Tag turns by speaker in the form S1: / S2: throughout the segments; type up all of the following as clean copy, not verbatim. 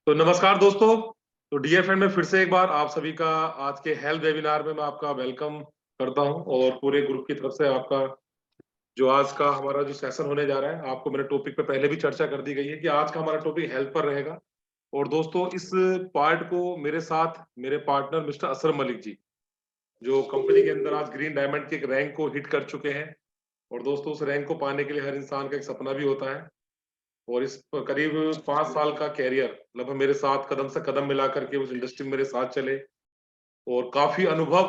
S1: तो नमस्कार दोस्तों। तो डीएफएन में फिर से एक बार आप सभी का आज के हेल्थ वेबिनार में मैं आपका वेलकम करता हूं और पूरे ग्रुप की तरफ से आपका जो आज का हमारा जो सेशन होने जा रहा है, आपको मेरे टॉपिक पे पहले भी चर्चा कर दी गई है कि आज का हमारा टॉपिक हेल्थ पर रहेगा। और दोस्तों, इस पार्ट को मेरे साथ मेरे पार्टनर मिस्टर असरफ मलिक जी, जो कंपनी के अंदर आज ग्रीन डायमंड के एक रैंक को हिट कर चुके हैं। और दोस्तों, उस रैंक को पाने के लिए हर इंसान का एक सपना भी होता है। और इस करीब 5 साल का कैरियर लगभग मेरे साथ कदम से कदम मिला करके उस इंडस्ट्री में मेरे साथ चले और काफी अनुभव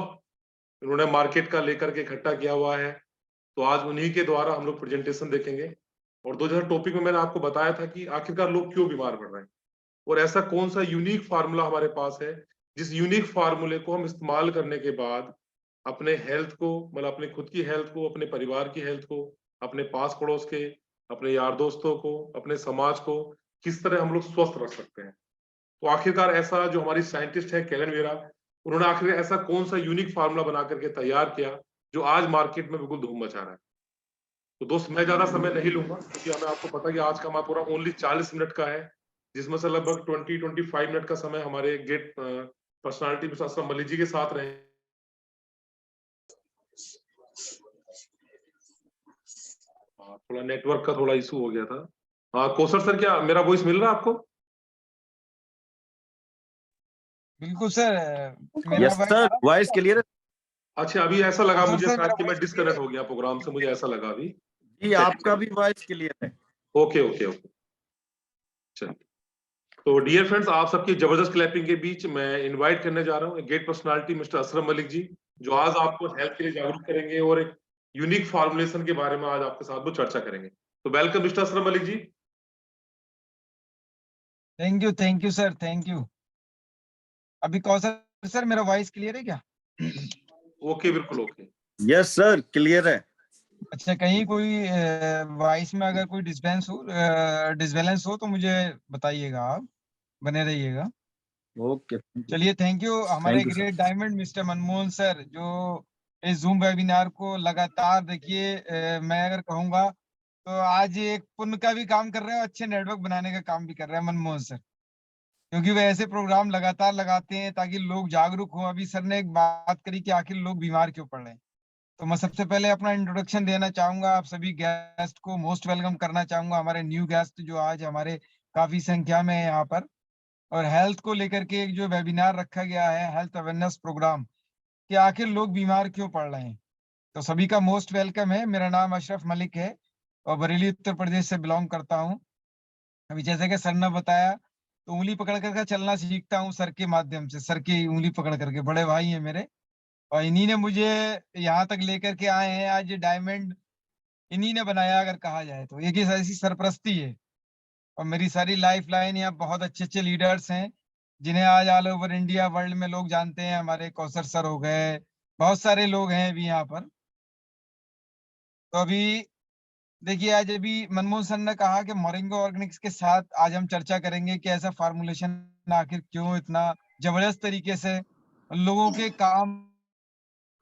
S1: उन्होंने मार्केट का लेकर के इकट्ठा किया हुआ है। तो आज उन्हीं के द्वारा हम लोग प्रेजेंटेशन देखेंगे। और 2000 टॉपिक में मैंने आपको बताया था कि आखिरकार लोग क्यों बीमार पड़ रहे हैं और ऐसा कौन सा यूनिक फार्मूला हमारे पास है जिस यूनिक फार्मूले को हम इस्तेमाल करने के बाद अपने हेल्थ को, मतलब अपने खुद की हेल्थ को, अपने परिवार की हेल्थ को, अपने पास पड़ोस के, अपने यार दोस्तों को, अपने समाज को किस तरह हम लोग स्वस्थ रख सकते हैं। तो आखिरकार ऐसा जो हमारी साइंटिस्ट है केलन वेरा, उन्होंने आखिर ऐसा कौन सा यूनिक फार्मूला बना करके तैयार किया जो आज मार्केट में बिल्कुल धूम मचा रहा है। तो दोस्त, मैं ज्यादा समय नहीं लूंगा क्योंकि हमें आपको पता है कि आज का हमारा पूरा ओनली 40 मिनट का है, जिसमें से लगभग 20-25 मिनट का समय हमारे guest personality mister Aslam Malik ji के साथ रहे। थोड़ा नेटवर्क का थोड़ा इशू हो गया था। हाँ कौसर सर, क्या मेरा वॉइस मिल रहा है आपको?
S2: बिल्कुल सर, मेरा
S3: यस सर, वॉइस क्लियर है।
S1: अच्छा, अभी ऐसा लगा मुझे
S2: सर,
S1: शायद कि मैं डिस्कनेक्ट हो गया प्रोग्राम से, मुझे ऐसा लगा अभी।
S3: जी आपका भी वॉइस क्लियर है।
S1: ओके ओके ओके, चलिए। तो डियर फ्रेंड्स, आप सबकी जबरदस्त क्लैपिंग के बीच मैं इनवाइट करने जा रहा हूँ guest personality mister Ashraf Malik ji, जो आज आपको हेल्थ के लिए जागरूक करेंगे और एक यूनिक फॉर्मुलेशन के बारे में आज आपके साथ वो चर्चा करेंगे। तो welcome mister Ashraf Malik ji.
S2: Thank you sir, thank you. अभी कौशल सर, मेरा वॉइस क्लियर है क्या?
S1: ओके, बिल्कुल ओके।
S3: यस सर, क्लियर है।
S2: अच्छा, कहीं कोई वॉइस में अगर कोई डिसबैलेंस हो तो मुझे बताइएगा, आप बने रहिएगा।
S3: ओके,
S2: चलिए, थैंक यू। हमारे
S3: thank you sir.
S2: Great diamond mister Manmohan sir, जो इस जूम वेबिनार को लगातार देखिए, मैं अगर कहूंगा तो आज एक पुण्य का भी काम कर रहे हैं और अच्छे नेटवर्क बनाने का काम भी कर रहे हैं मनमोहन सर, क्योंकि वे ऐसे प्रोग्राम लगातार लगाते हैं ताकि लोग जागरूक हों। अभी सर ने एक बात करी कि आखिर लोग बीमार क्यों पड़ रहे हैं, तो मैं सबसे पहले अपना इंट्रोडक्शन देना चाहूंगा, आप सभी गेस्ट को मोस्ट वेलकम करना चाहूंगा, हमारे न्यू गेस्ट जो आज हमारे काफी संख्या में है यहाँ पर। और हेल्थ को लेकर के एक जो वेबिनार रखा गया है, हेल्थ अवेयरनेस प्रोग्राम, कि आखिर लोग बीमार क्यों पड़ रहे हैं, तो सभी का मोस्ट वेलकम है। मेरा नाम अशरफ मलिक है और बरेली उत्तर प्रदेश से बिलोंग करता हूँ। अभी जैसे कि सर ने बताया, तो उंगली पकड़ करके चलना सीखता हूँ सर के माध्यम से, सर की उंगली पकड़ करके, बड़े भाई हैं मेरे, और इन्हीं ने मुझे यहाँ तक लेकर के आए हैं। आज डायमंड इन्हीं ने बनाया, अगर कहा जाए तो एक ऐसी सरप्रस्ती है। और मेरी सारी लाइफ लाइन, यहाँ बहुत अच्छे अच्छे लीडर्स हैं जिन्हें आज ऑल ओवर इंडिया वर्ल्ड में लोग जानते हैं। हमारे कौसर सर हो गए, बहुत सारे लोग हैं अभी यहाँ पर। तो अभी देखिए, आज अभी मनमोहन सर ने कहा कि मोरिंगा ऑर्गेनिक्स के साथ आज हम चर्चा करेंगे कि ऐसा फार्मूलेशन आखिर क्यों इतना जबरदस्त तरीके से लोगों के काम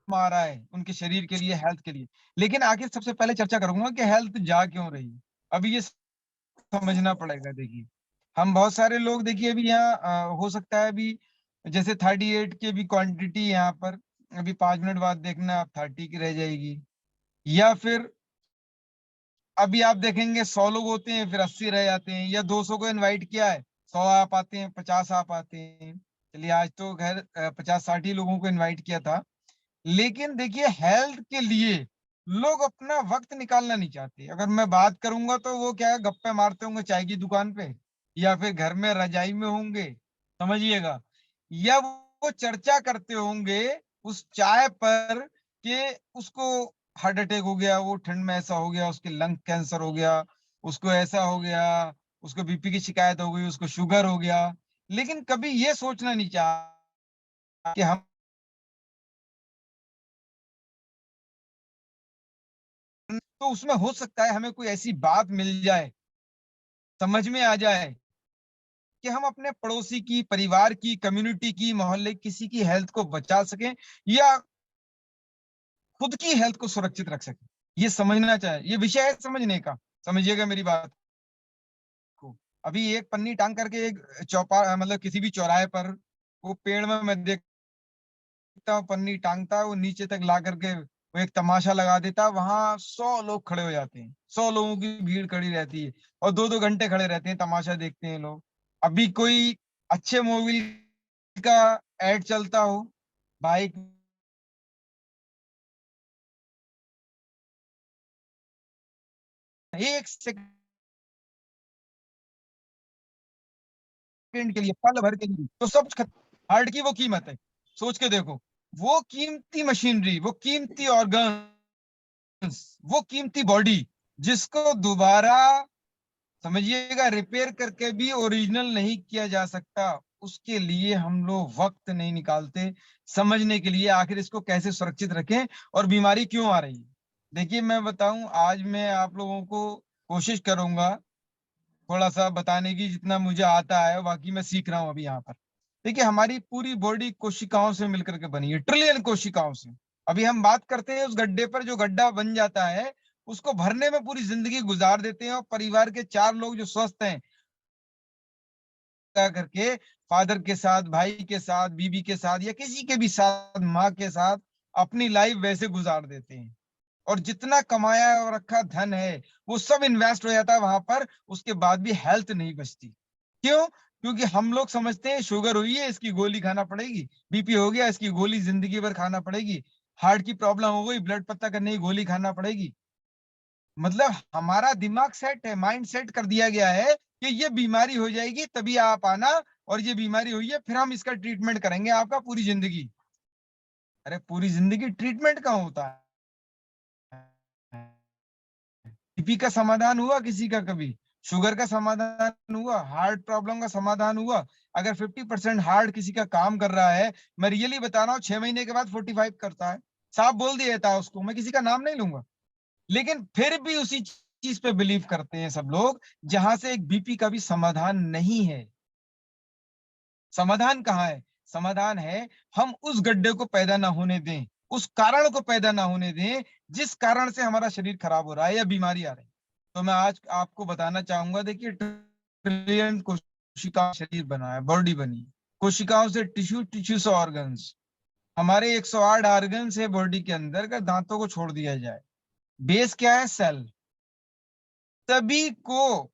S2: आ रहा है, उनके शरीर के लिए, हेल्थ के लिए। लेकिन आखिर सबसे पहले चर्चा करूंगा कि हेल्थ जा क्यों रही है, अभी ये समझना पड़ेगा। देखिए, हम बहुत सारे लोग, देखिए अभी यहाँ हो सकता है अभी जैसे 38 की भी क्वांटिटी यहाँ पर, अभी 5 मिनट बाद देखना आप 30 की रह जाएगी, या फिर अभी आप देखेंगे 100 लोग होते हैं फिर 80 रह जाते हैं, या 200 को इनवाइट किया है, 100 आ पाते हैं, 50 आ पाते हैं। चलिए, आज तो खैर 50-60 ही लोगों को इनवाइट किया था। लेकिन देखिए, हेल्थ के लिए लोग अपना वक्त निकालना नहीं चाहते। अगर मैं बात करूंगा तो वो क्या है, गप्पे मारते होंगे चाय की दुकान पे, या फिर घर में रजाई में होंगे, समझिएगा, या वो चर्चा करते होंगे उस चाय पर कि उसको हार्ट अटैक हो गया, वो ठंड में ऐसा हो गया, उसके लंग कैंसर हो गया, उसको ऐसा हो गया, उसको बीपी की शिकायत हो गई, उसको शुगर हो गया। लेकिन कभी ये सोचना नहीं चाहा कि हम तो उसमें हो सकता है हमें कोई ऐसी बात मिल जाए, समझ में आ जाए कि हम अपने पड़ोसी की, परिवार की, कम्युनिटी की, मोहल्ले किसी की हेल्थ को बचा सकें, या खुद की हेल्थ को सुरक्षित रख सकें। ये समझना चाहिए, ये विषय है समझने का, समझिएगा मेरी बात। अभी एक पन्नी टांग करके एक चौपा मतलब किसी भी चौराहे पर वो पेड़ में मैं देखता हूँ पन्नी टांगता है, वो नीचे तक ला करके वो एक तमाशा लगा देता है, वहां 100 लोग खड़े हो जाते हैं, 100 लोगों की भीड़ खड़ी रहती है और 2-2 घंटे खड़े रहते हैं, तमाशा देखते हैं लोग। अभी कोई अच्छे मोबाइल का एड चलता हो, बाइक एक सेकंड के लिए, पल भर के लिए, तो सब हार्ट की वो कीमत है। सोच के देखो, वो कीमती मशीनरी, वो कीमती ऑर्गन, वो कीमती बॉडी, जिसको दोबारा समझिएगा रिपेयर करके भी ओरिजिनल नहीं किया जा सकता, उसके लिए हम लोग वक्त नहीं निकालते समझने के लिए आखिर इसको कैसे सुरक्षित रखें और बीमारी क्यों आ रही है। देखिए मैं बताऊं, आज मैं आप लोगों को कोशिश करूंगा थोड़ा सा बताने की, जितना मुझे आता है, बाकी मैं सीख रहा हूँ अभी यहाँ पर। देखिए हमारी पूरी बॉडी कोशिकाओं से मिलकर के बनी है, ट्रिलियन कोशिकाओं से। अभी हम बात करते हैं उस गड्ढे पर, जो गड्ढा बन जाता है उसको भरने में पूरी जिंदगी गुजार देते हैं, और परिवार के 4 लोग जो स्वस्थ हैं करके, फादर के साथ, भाई के साथ, बीबी के साथ, या किसी के भी साथ, माँ के साथ, अपनी लाइफ वैसे गुजार देते हैं। और जितना कमाया और रखा धन है वो सब इन्वेस्ट हो जाता है वहां पर, उसके बाद भी हेल्थ नहीं बचती। क्यों? क्योंकि हम लोग समझते हैं शुगर हुई है इसकी गोली खाना पड़ेगी, बीपी हो गया इसकी गोली जिंदगी भर खाना पड़ेगी, हार्ट की प्रॉब्लम हो गई ब्लड पत्ता करने की गोली खाना पड़ेगी। मतलब हमारा दिमाग सेट है, माइंड सेट कर दिया गया है कि ये बीमारी हो जाएगी तभी आप आना, और ये बीमारी हुई है फिर हम इसका ट्रीटमेंट करेंगे आपका पूरी जिंदगी। अरे पूरी जिंदगी ट्रीटमेंट का होता है। बीपी का समाधान हुआ किसी का कभी? शुगर का समाधान हुआ? हार्ट प्रॉब्लम का समाधान हुआ? अगर 50% हार्ट किसी का काम कर रहा है, मैं रियली बता रहा हूँ, 6 महीने के बाद 45 करता है, साफ बोल दिया था उसको, मैं किसी का नाम नहीं लूंगा, लेकिन फिर भी उसी चीज पे बिलीव करते हैं सब लोग, जहां से एक बीपी का भी समाधान नहीं है। समाधान कहाँ है? समाधान है, हम उस गड्ढे को पैदा ना होने दें, उस कारण को पैदा ना होने दें जिस कारण से हमारा शरीर खराब हो रहा है या बीमारी आ रही है। तो मैं आज आपको बताना चाहूंगा, देखिए ट्रिलियन कोशिका शरीर बना है, बॉडी बनी है। कोशिकाओं से टिश्यू, टिश्यू से ऑर्गन्स, हमारे 108 ऑर्गन्स है बॉडी के अंदर, का दांतों को छोड़ दिया जाए। बेस क्या है? सेल। सभी को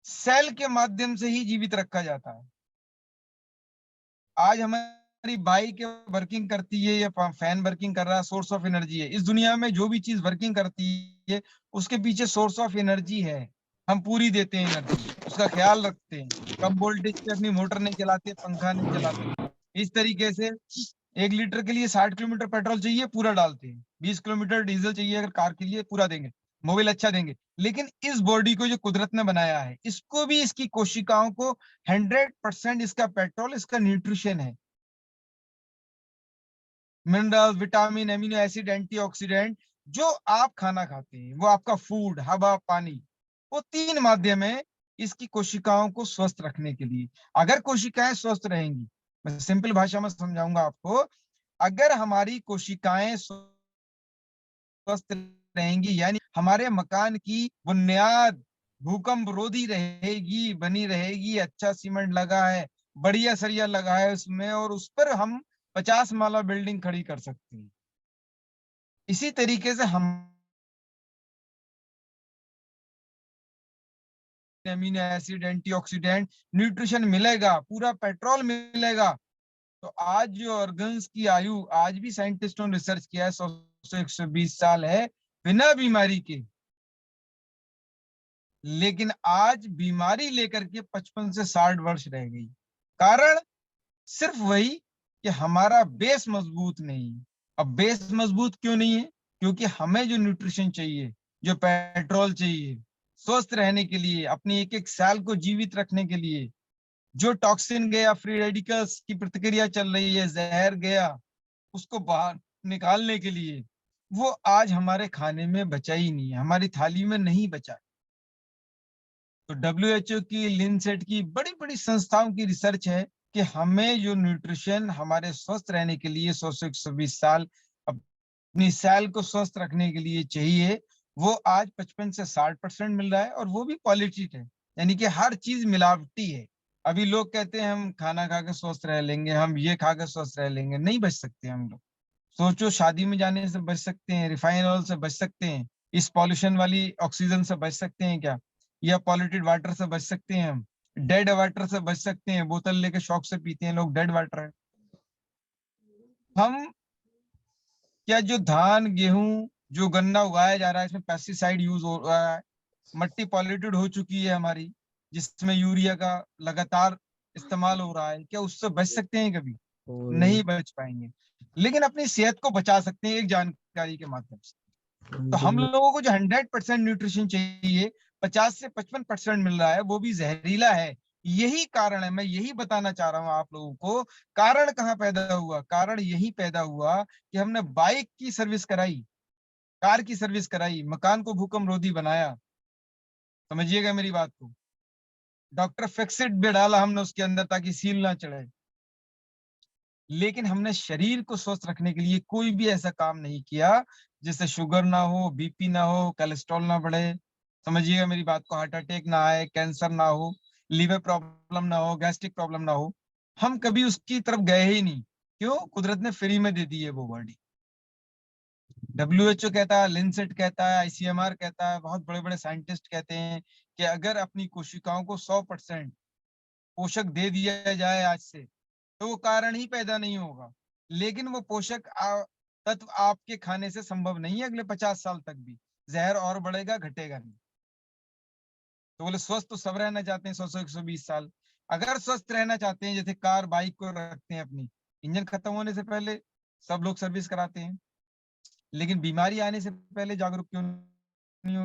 S2: सेल के माध्यम से ही जीवित रखा जाता है। आज हमारी बाइक वर्किंग करती है या फैन वर्किंग कर रहा है, सोर्स ऑफ एनर्जी है। इस दुनिया में जो भी चीज वर्किंग करती है उसके पीछे सोर्स ऑफ एनर्जी है। हम पूरी देते हैं एनर्जी, उसका ख्याल रखते हैं, कम वोल्टेज पे अपनी मोटर नहीं चलाते, पंखा नहीं चलाते। इस तरीके से 1 लीटर के लिए 60 किलोमीटर पेट्रोल चाहिए, पूरा डालते हैं। 20 किलोमीटर डीजल चाहिए अगर कार के लिए, पूरा देंगे। मोबाइल अच्छा देंगे। लेकिन इस बॉडी को जो कुदरत ने बनाया है, इसको भी, इसकी कोशिकाओं को 100% इसका पेट्रोल, इसका न्यूट्रिशन है। Mineral, vitamin, amino acid, antioxidant, जो आप खाना खाते हैं वो आपका फूड, हवा, पानी, वो 3 माध्यम है इसकी कोशिकाओं को स्वस्थ रखने के लिए। अगर कोशिकाएं स्वस्थ रहेंगी, मैं सिंपल भाषा में समझाऊंगा आपको, अगर हमारी कोशिकाएं स्वस्थ रहेंगी, यानी हमारे मकान की बुनियाद भूकंप रोधी रहेगी, बनी रहेगी, अच्छा सीमेंट लगा है, बढ़िया सरिया लगा है उसमें, और उस पर हम 50 माला बिल्डिंग खड़ी कर सकते हैं। इसी तरीके से हम अमीनो एसिड, एंटीऑक्सीडेंट, न्यूट्रिशन मिलेगा, पूरा पेट्रोल मिलेगा, तो आज जो ऑर्गन्स की आयु, आज भी साइंटिस्टों ने रिसर्च किया है, 100 से 120 साल है बिना बीमारी के। लेकिन आज बीमारी लेकर के 55 से 60 वर्ष रह गई। कारण सिर्फ वही कि हमारा बेस मजबूत नहीं है। अब बेस मजबूत क्यों नहीं है? क्योंकि हमें जो न्यूट्रिशन चाहिए, जो पेट्रोल चाहिए स्वस्थ रहने के लिए, अपनी एक एक सेल को जीवित रखने के लिए, जो टॉक्सिन गया, फ्री रेडिकल्स की प्रतिक्रिया चल रही है, जहर गया, उसको बाहर निकालने के लिए, वो आज हमारे खाने में बचा ही नहीं है, हमारी थाली में नहीं बचा। तो WHO की, लिनसेट की, बड़ी बड़ी संस्थाओं की रिसर्च है कि हमें जो न्यूट्रिशन हमारे स्वस्थ रहने के लिए 100 से 120 साल अपनी सेल को स्वस्थ रखने के लिए चाहिए, वो आज 55 से 60% मिल रहा है, और वो भी क्वालिटी है। यानी कि हर चीज मिलावटी है। अभी लोग कहते हैं हम खाना खा के स्वस्थ रह लेंगे, हम ये खा के स्वस्थ रह लेंगे, नहीं बच सकते हम लोग। सोचो, शादी में जाने से बच सकते हैं, रिफाइन ऑयल से बच सकते हैं, इस पॉल्यूशन वाली ऑक्सीजन से बच सकते हैं क्या? या पॉल्यूटेड वाटर से बच सकते हैं हम? डेड वाटर से बच सकते हैं, बोतल लेके शौक से पीते हैं लोग, डेड वाटर है। हम क्या जो धान गेहूं जो गन्ना उगाया जा रहा है इसमें पेस्टिसाइड यूज हो रहा है, मट्टी पॉल्यूटेड हो चुकी है हमारी, जिसमें यूरिया का लगातार इस्तेमाल हो रहा है, क्या उससे बच सकते हैं कभी? नहीं बच पाएंगे। लेकिन अपनी सेहत को बचा सकते हैं एक जानकारी के माध्यम से। तो हम लोगों को जो 100% न्यूट्रिशन चाहिए, 50 से 55% मिल रहा है, वो भी जहरीला है। यही कारण है, मैं यही बताना चाह रहा हूँ आप लोगों को। कारण कहाँ पैदा हुआ? कारण यही पैदा हुआ कि हमने बाइक की सर्विस कराई, कार की सर्विस कराई, मकान को भूकंप रोधी बनाया। समझिएगा मेरी बात को। डॉक्टर फिक्सिट भी डाला हमने उसके अंदर ताकि सील ना चढ़े। लेकिन हमने शरीर को स्वस्थ रखने के लिए कोई भी ऐसा काम नहीं किया जिससे शुगर ना हो, बीपी ना हो, कोलेस्ट्रॉल ना बढ़े। समझिएगा मेरी बात को, हार्ट अटैक ना आए, कैंसर ना हो, लीवर प्रॉब्लम ना हो, गैस्ट्रिक प्रॉब्लम ना हो। हम कभी उसकी तरफ गए ही नहीं। क्यों? कुदरत ने फ्री में दे दी है वो बॉडी। WHO कहता है, लिंसेट कहता है, ICMR कहता है, बहुत बड़े बड़े साइंटिस्ट कहते हैं कि अगर अपनी कोशिकाओं को 100% पोषक दे दिया जाए आज से, तो वो कारण ही पैदा नहीं होगा। लेकिन वो पोषक तत्व आपके खाने से संभव नहीं है अगले 50 साल तक भी। जहर और बढ़ेगा, घटेगा नहीं। तो बोले स्वस्थ तो सब रहना चाहते हैं 100 से 120 साल। अगर स्वस्थ रहना चाहते हैं, जैसे कार बाइक को रखते हैं अपनी, इंजन खत्म होने से पहले सब लोग सर्विस कराते हैं। लेकिन बीमारी आने से पहले जागरूक क्यों नहीं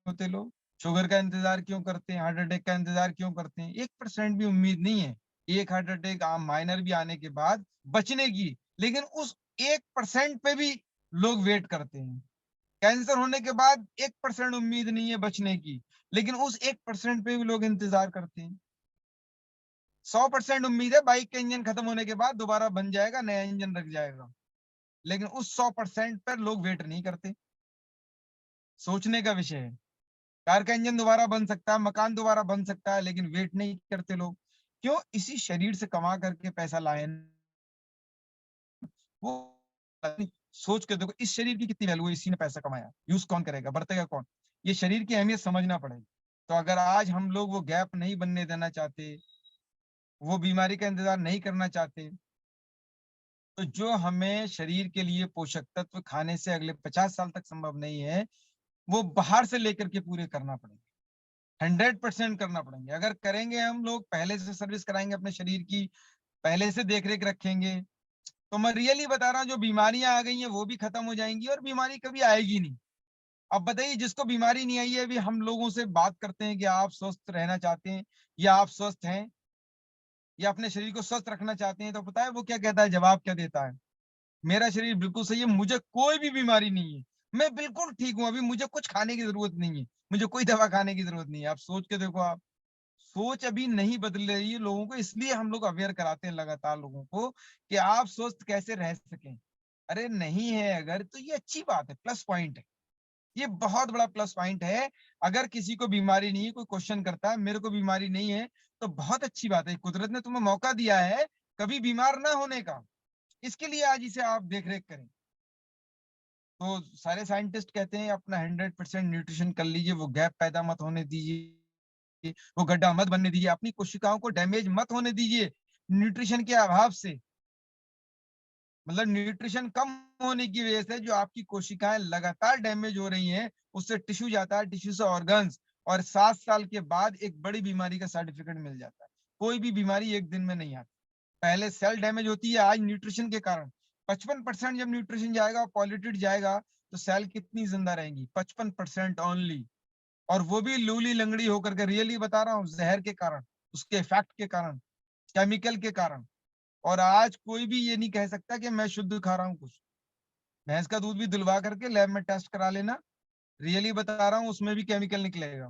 S2: होते लोग? शुगर का इंतजार क्यों करते हैं? हार्ट अटैक का इंतजार क्यों करते हैं? 1% भी उम्मीद नहीं है एक हार्ट अटैक आम माइनर भी आने के बाद बचने की। लेकिन उस 1% पे भी लोग वेट करते हैं। कैंसर होने के बाद 1% उम्मीद नहीं है बचने की, लेकिन उस 1% पे भी लोग इंतजार करते हैं। 100% उम्मीद है बाइक का इंजन खत्म होने के बाद दोबारा बन जाएगा, नया इंजन लग जाएगा, लेकिन उस 100% पर लोग वेट नहीं करते। सोचने का विषय है। कार का इंजन दोबारा बन सकता है, मकान दोबारा बन सकता है, लेकिन वेट नहीं करते लोग। क्यों? इसी शरीर से कमा करके पैसा लाए वो। सोच के देखो, इस शरीर की कितनी वैल्यू है, इसी ने पैसा कमाया, यूज कौन करेगा, बरतेगा कौन? ये शरीर की अहमियत समझना पड़ेगी। तो अगर आज हम लोग वो गैप नहीं बनने देना चाहते, वो बीमारी का इंतजार नहीं करना चाहते, तो जो हमें शरीर के लिए पोषक तत्व खाने से अगले 50 साल तक संभव नहीं है, वो बाहर से लेकर के पूरे करना पड़ेगा। 100% करना पड़ेंगे। अगर करेंगे, हम लोग पहले से सर्विस कराएंगे अपने शरीर की, पहले से देख रेख रखेंगे, तो मैं रियली बता रहा हूँ, जो बीमारियां आ गई हैं वो भी खत्म हो जाएंगी और बीमारी कभी आएगी नहीं। अब बताइए, जिसको बीमारी नहीं आई है, अभी हम लोगों से बात करते हैं कि आप स्वस्थ रहना चाहते हैं या आप स्वस्थ हैं या अपने शरीर को स्वस्थ रखना चाहते हैं, तो पता है वो क्या कहता है? जवाब क्या देता है? मेरा शरीर बिल्कुल सही है, मुझे कोई भी बीमारी नहीं है, मैं बिल्कुल ठीक हूँ, अभी मुझे कुछ खाने की जरूरत नहीं है, मुझे कोई दवा खाने की जरूरत नहीं है। आप सोच के देखो, आप सोच अभी नहीं बदल रही है लोगों को, इसलिए हम लोग अवेयर कराते हैं लगातार लोगों को कि आप स्वस्थ कैसे रह सकें। अरे नहीं है अगर, तो ये अच्छी बात है, प्लस पॉइंट है, ये बहुत बड़ा प्लस पॉइंट है। अगर किसी को बीमारी नहीं है, कोई क्वेश्चन करता है मेरे को बीमारी नहीं है, तो बहुत अच्छी बात है, कुदरत ने तुम्हें मौका दिया है कभी बीमार ना होने का। इसके लिए आज इसे आप देख रेख करें। तो सारे साइंटिस्ट कहते हैं अपना 100% न्यूट्रिशन कर लीजिए, वो गैप पैदा मत होने दीजिए, वो गड्ढा मत बनने दीजिए, अपनी कोशिकाओं को डैमेज मत होने दीजिए न्यूट्रिशन के अभाव से। मतलब न्यूट्रिशन कम होने की वजह से जो आपकी कोशिकाएं लगातार डैमेज हो रही हैं, उससे टिश्यू जाता है, टिश्यू से ऑर्गन्स, और 7 साल के बाद एक बड़ी बीमारी का सर्टिफिकेट मिल जाता है। कोई भी बीमारी एक दिन में नहीं आती, पहले सेल डैमेज होती है, आज न्यूट्रिशन के कारण। 55% जब न्यूट्रिशन जाएगा, पॉल्यूटेड जाएगा, तो सेल कितनी जिंदा रहेंगी? 55% ओनली। और वो भी लूली लंगड़ी होकर के, रियली बता रहा हूँ, जहर के कारण, उसके इफेक्ट के कारण, केमिकल के कारण। और आज कोई भी ये नहीं कह सकता कि मैं शुद्ध खा रहा हूँ कुछ। भैंस का दूध भी दुलवा करके लैब में टेस्ट करा लेना, रियली बता रहा हूँ, उसमें भी केमिकल निकलेगा।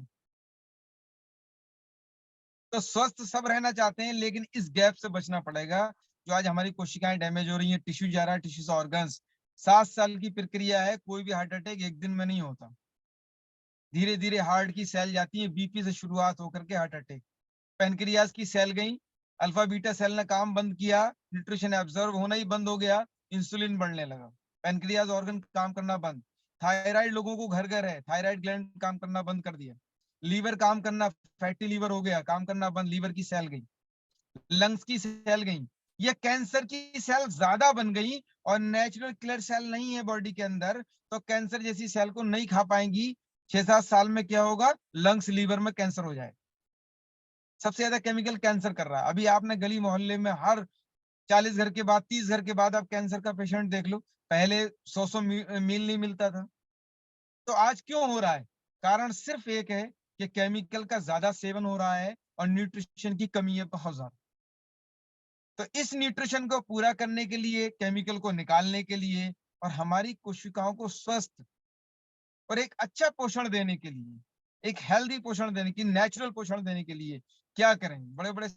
S2: तो स्वस्थ सब रहना चाहते हैं, लेकिन इस गैप से बचना पड़ेगा। जो आज हमारी कोशिकाएं डैमेज हो रही हैं, टिश्यू जा रहा है, टिश्यू से ऑर्गन्स। 7 साल की प्रक्रिया है, कोई भी हार्ट अटैक एक दिन में नहीं होता। धीरे धीरे हार्ट की सेल जाती है, बीपी से शुरुआत होकर के हार्ट अटैक। पेनक्रियाज की सेल गई, अल्फा बीटा सेल ने काम बंद किया, न्यूट्रिशन एब्जॉर्ब होना ही बंद हो गया, इंसुलिन बढ़ने लगा, पेनक्रियाज ऑर्गन काम करना बंद। थायराइड लोगों को घर घर है, थायराइड ग्लैंड काम करना बंद कर दिया। लीवर काम करना, फैटी लीवर हो गया, काम करना बंद, लीवर की सेल गई। लंग्स की सेल गई, ये कैंसर की सेल ज्यादा बन गई और नेचुरल किलर सेल नहीं है बॉडी के अंदर, तो कैंसर जैसी सेल को नहीं खा पाएंगी। 6-7 साल में क्या होगा, लंग्स लीवर में कैंसर हो जाए। सबसे ज्यादा केमिकल कैंसर कर रहा है। अभी आपने गली मोहल्ले में हर 40 घर के बाद, 30 घर के बाद आप कैंसर का पेशेंट देख लो। पहले 100 मील नहीं मिलता था। तो आज क्यों हो रहा है? कारण सिर्फ एक है कि केमिकल का ज्यादा सेवन हो रहा है और न्यूट्रिशन की कमी है बहुत ज्यादा। तो इस न्यूट्रिशन को पूरा करने के लिए, केमिकल को निकालने के लिए और हमारी कोशिकाओं को स्वस्थ और एक अच्छा पोषण देने के लिए, एक हेल्दी पोषण देने की, नेचुरल पोषण देने के लिए क्या करें? बड़े बड़े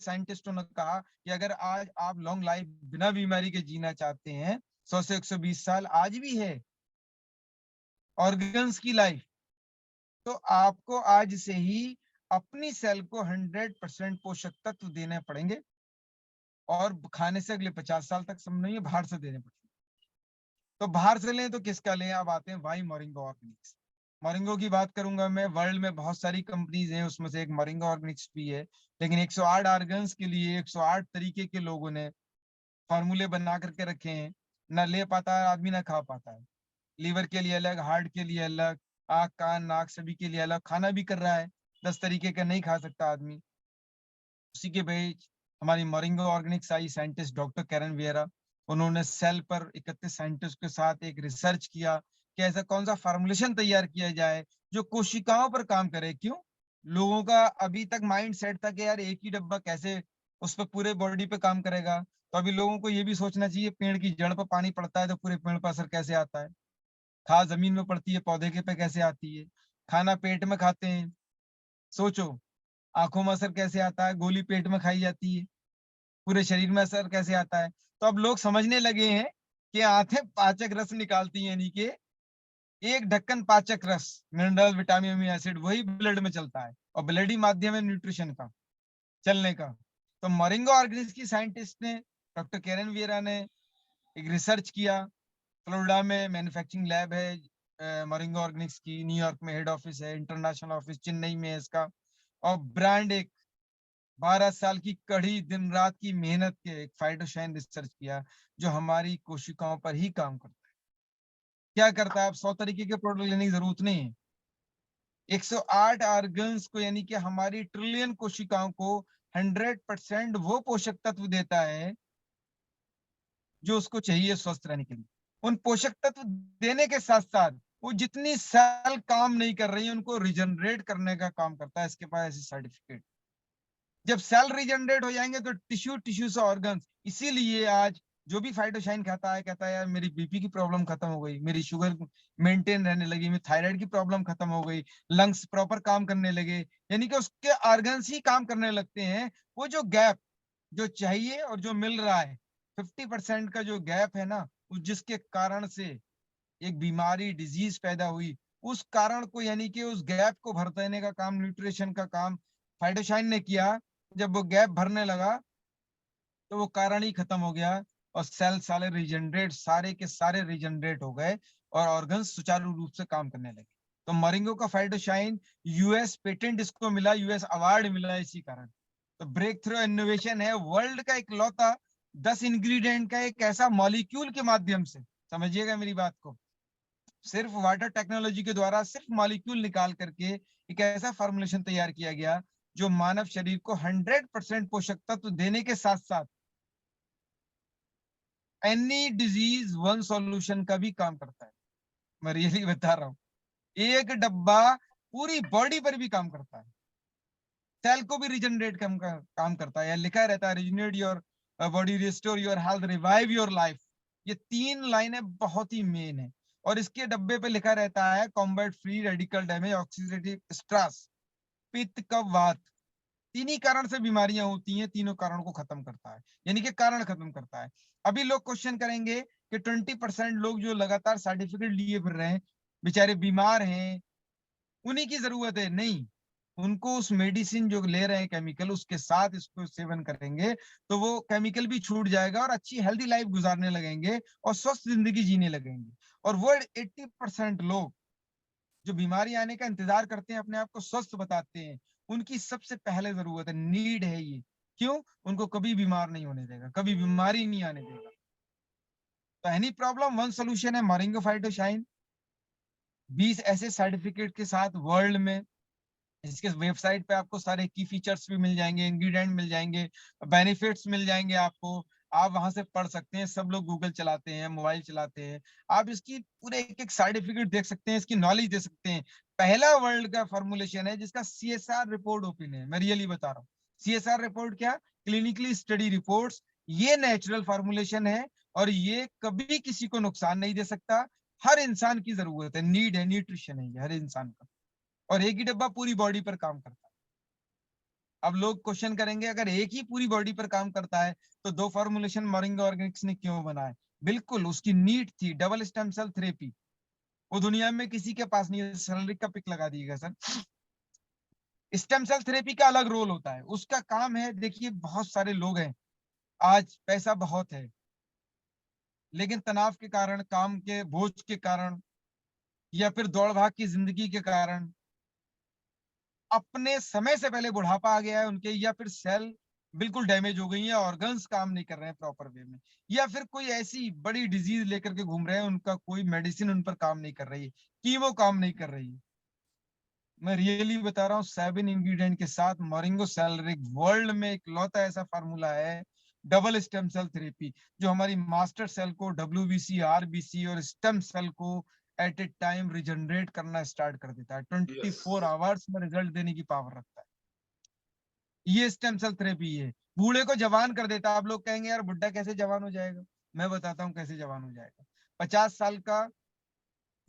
S2: साइंटिस्टों ने कहा कि अगर आज आप लॉन्ग लाइफ बिना बीमारी के जीना चाहते हैं, 100 से 120 साल आज भी है ऑर्गन्स की लाइफ, तो आपको आज से ही अपनी सेल को 100% पोषक तत्व देने पड़ेंगे और खाने से अगले 50 साल तक संभव नहीं है, बाहर से देने पड़ेंगे। तो बाहर से लें तो किसका लें? अब आते हैं वाई मोरिंगा ऑर्गेनिक्स। मोरिंगो की बात करूंगा मैं। वर्ल्ड में बहुत सारी कंपनीज हैं, उसमें से एक मोरिंगा ऑर्गेनिक्स भी है। लेकिन 108 ऑर्गन्स के लिए 108 तरीके के लोगों ने फार्मूले बना करके रखे हैं। ना ले पाता है आदमी, ना खा पाता है। लीवर के लिए अलग, हार्ट के लिए अलग, आँख कान नाक सभी के लिए अलग। खाना भी कर रहा है 10 तरीके का, नहीं खा सकता आदमी। उसी के बीच हमारी मोरिंगा ऑर्गेनिक्स आई, साइंटिस्ट डॉक्टर कैरन वियरा। उन्होंने सेल पर 31 साइंटिस्ट के साथ एक रिसर्च किया कि ऐसा कौन सा फार्मूलेशन तैयार किया जाए जो कोशिकाओं पर काम करे। क्यों? लोगों का अभी तक माइंड सेट था कि यार एक ही डब्बा कैसे उस पर पूरे बॉडी पे काम करेगा। तो अभी लोगों को ये भी सोचना चाहिए, पेड़ की जड़ पर पानी पड़ता है तो पूरे पेड़ पर असर कैसे आता है, खाद जमीन में पड़ती है पौधे के पे कैसे आती है, खाना पेट में खाते हैं, सोचो आंखों में असर कैसे आता है, गोली पेट में खाई जाती है, पूरे शरीर में असर कैसे आता है। तो अब लोग समझने लगे हैं कि आंखें पाचक रस निकालती हैं, यानी कि एक ढक्कन पाचक रस, मिनरल विटामिन अमीनो एसिड, वही ब्लड में चलता है और ब्लड ही माध्यम है न्यूट्रिशन का चलने का। तो मोरिंगा ऑर्गेनिक्स की साइंटिस्ट ने, डॉक्टर कैरन वियरा ने एक रिसर्च किया। फ्लोरिडा में मैन्युफैक्चरिंग लैब है मोरिंगा ऑर्गेनिक्स की, न्यूयॉर्क में हेड ऑफिस है, इंटरनेशनल ऑफिस चेन्नई में है इसका। और ब्रांड एक 12 साल की कड़ी दिन रात की मेहनत के एक फाइटोशाइन रिसर्च किया जो हमारी कोशिकाओं पर ही काम करता है। क्या करता है? अब 100 तरीके के प्रोडक्ट लेने की जरूरत नहीं है। 108 ऑर्गन्स को, यानी कि हमारी ट्रिलियन कोशिकाओं को 100% वो पोषक तत्व देता है जो उसको चाहिए स्वस्थ रहने के लिए। उन पोषक तत्व देने के साथ साथ वो जितनी सेल काम नहीं कर रही है उनको रिजनरेट करने का काम करता है। इसके पास ऐसी सर्टिफिकेट। जब सेल रिजनरेट हो जाएंगे तो टिश्यू से ऑर्गन्स। इसीलिए आज जो भी फाइटोशाइन खाता है कहता है यार मेरी बीपी की प्रॉब्लम खत्म हो गई, मेरी शुगर मेंटेन रहने लगी, मेरी थायराइड की प्रॉब्लम खत्म हो गई, लंग्स प्रॉपर काम करने लगे। यानी कि उसके ऑर्गन्स ही काम करने लगते हैं। वो जो गैप जो चाहिए और जो मिल रहा है, 50% का जो गैप है ना, जिसके कारण से एक बीमारी डिजीज पैदा हुई, उस कारण को, यानी कि उस गैप को भर देने का काम, न्यूट्रिशन का काम फाइटोशाइन ने किया। जब वो गैप भरने लगा तो वो कारण ही खत्म हो गया और सेल सारे रिजनरेट, सारे के सारे रिजनरेट हो गए और ऑर्गन्स सुचारू रूप से काम करने लगे। तो मोरिंगो का फाइटोशाइन यूएस पेटेंट इसको मिला, यूएस अवार्ड मिला इसी कारण। तो ब्रेक थ्रू इनोवेशन है, वर्ल्ड का इकलौता 10 इंग्रेडिएंट का एक ऐसा मॉलिक्यूल के माध्यम से, समझिएगा मेरी बात को, सिर्फ वाटर टेक्नोलॉजी के द्वारा सिर्फ मॉलिक्यूल निकाल करके एक ऐसा फॉर्मुलेशन तैयार किया गया जो मानव शरीर को 100% पोषक तत्व देने के साथ साथ एनी डिजीज वन सॉल्यूशन का भी काम करता है। मैं रियली बता रहा हूँ, एक डब्बा पूरी बॉडी पर भी काम करता है, सेल को भी रिजनरेट काम करता है। लिखा रहता है regenerate your body, restore your health, revive your life. ये 3 लाइनें बहुत ही मेन है। और इसके डब्बे पे लिखा रहता है combat free radical damage oxidative stress, पित्त कफ वात। 3 ही कारण से बीमारियां होती हैं, तीनों कारणों को खत्म करता है, यानी कि कारण खत्म करता है। अभी लोग क्वेश्चन करेंगे कि 20% लोग जो लगातार सर्टिफिकेट लिए फिर रहे हैं, बेचारे बीमार हैं, उन्हीं की जरूरत है, नहीं, उनको उस मेडिसिन जो ले रहे हैं केमिकल, उसके साथ इसको सेवन करेंगे तो वो केमिकल भी छूट जाएगा और अच्छी हेल्दी लाइफ गुजारने लगेंगे और स्वस्थ जिंदगी जीने लगेंगे। और वर्ल्ड 80% लोग जो बीमारी आने का इंतजार करते हैं, अपने आप को स्वस्थ बताते हैं, उनकी सबसे पहले जरूरत है, नीड है ये। क्यों? उनको कभी बीमार नहीं होने देगा, कभी बीमारी नहीं आने देगा। तो एनी प्रॉब्लम, वन सोल्यूशन है मोरिंगो फाइटोशाइन। 20 ऐसे सर्टिफिकेट के साथ वर्ल्ड में, इसके वेबसाइट पे आपको सारे की फीचर्स भी मिल जाएंगे, इंग्रेडिएंट मिल जाएंगे, बेनिफिट्स मिल जाएंगे आपको। आप वहां से पढ़ सकते हैं, सब लोग गूगल चलाते हैं, मोबाइल चलाते हैं, आप इसकी पूरे एक एक सर्टिफिकेट देख सकते हैं, इसकी नॉलेज दे सकते हैं। पहला वर्ल्ड का फॉर्मुलेशन है जिसका सीएसआर रिपोर्ट ओपन है, मैं रियली बता रहा हूँ। सीएसआर रिपोर्ट क्या? Clinically study reports. ये नेचुरल फॉर्मुलेशन है और ये कभी किसी को नुकसान नहीं दे सकता। हर इंसान की जरूरत है, नीड है, न्यूट्रिशन है ये हर इंसान का। और एक ही डब्बा पूरी बॉडी पर काम करता है। अब लोग क्वेश्चन करेंगे, अगर एक ही पूरी बॉडी पर काम करता है तो दो फॉर्मुलेशन मोरिंगा ऑर्गेनिक्स ने क्यों बनाए? बिल्कुल, उसकी नीड थी डबल स्टेम सेल थेरेपी। वो दुनिया में किसी के पास नहीं है। सैलरी का पिक लगा दीजिएगा सर। स्टेम सेल थेरेपी का अलग रोल होता है, उसका काम है, देखिए बहुत सारे लोग हैं, आज पैसा बहुत है, लेकिन तनाव के कारण, काम के बोझ के कारण, या फिर दौड़ भाग की जिंदगी के कारण अपने समय से पहले बुढ़ापा आ गया है उनके, या फिर सेल बिल्कुल डैमेज हो गई है, ऑर्गन्स काम नहीं कर रहे हैं प्रॉपर वे में, या फिर कोई ऐसी बड़ी डिजीज लेकर के घूम रहे हैं, उनका कोई मेडिसिन उन पर काम नहीं कर रही है, कीमो काम नहीं कर रही है। मैं रियली बता रहा हूँ, 7 इंग्रेडिएंट के साथ मोरिंगो सेलरिक वर्ल्ड में एक लौता ऐसा फार्मूला है, डबल स्टेम सेल थेरेपी, जो हमारी मास्टर सेल को, डब्ल्यूबीसी, आरबीसी और स्टेम सेल को एट ए टाइम रिजनरेट करना स्टार्ट कर देता है। 24 आवर्स में रिजल्ट देने की पावर रखता है ये स्टेम सेल थेरेपी। है बूढ़े को जवान कर देता है। आप लोग कहेंगे यार बुढ़ा कैसे जवान हो जाएगा? मैं बताता हूँ कैसे जवान हो जाएगा। 50 साल का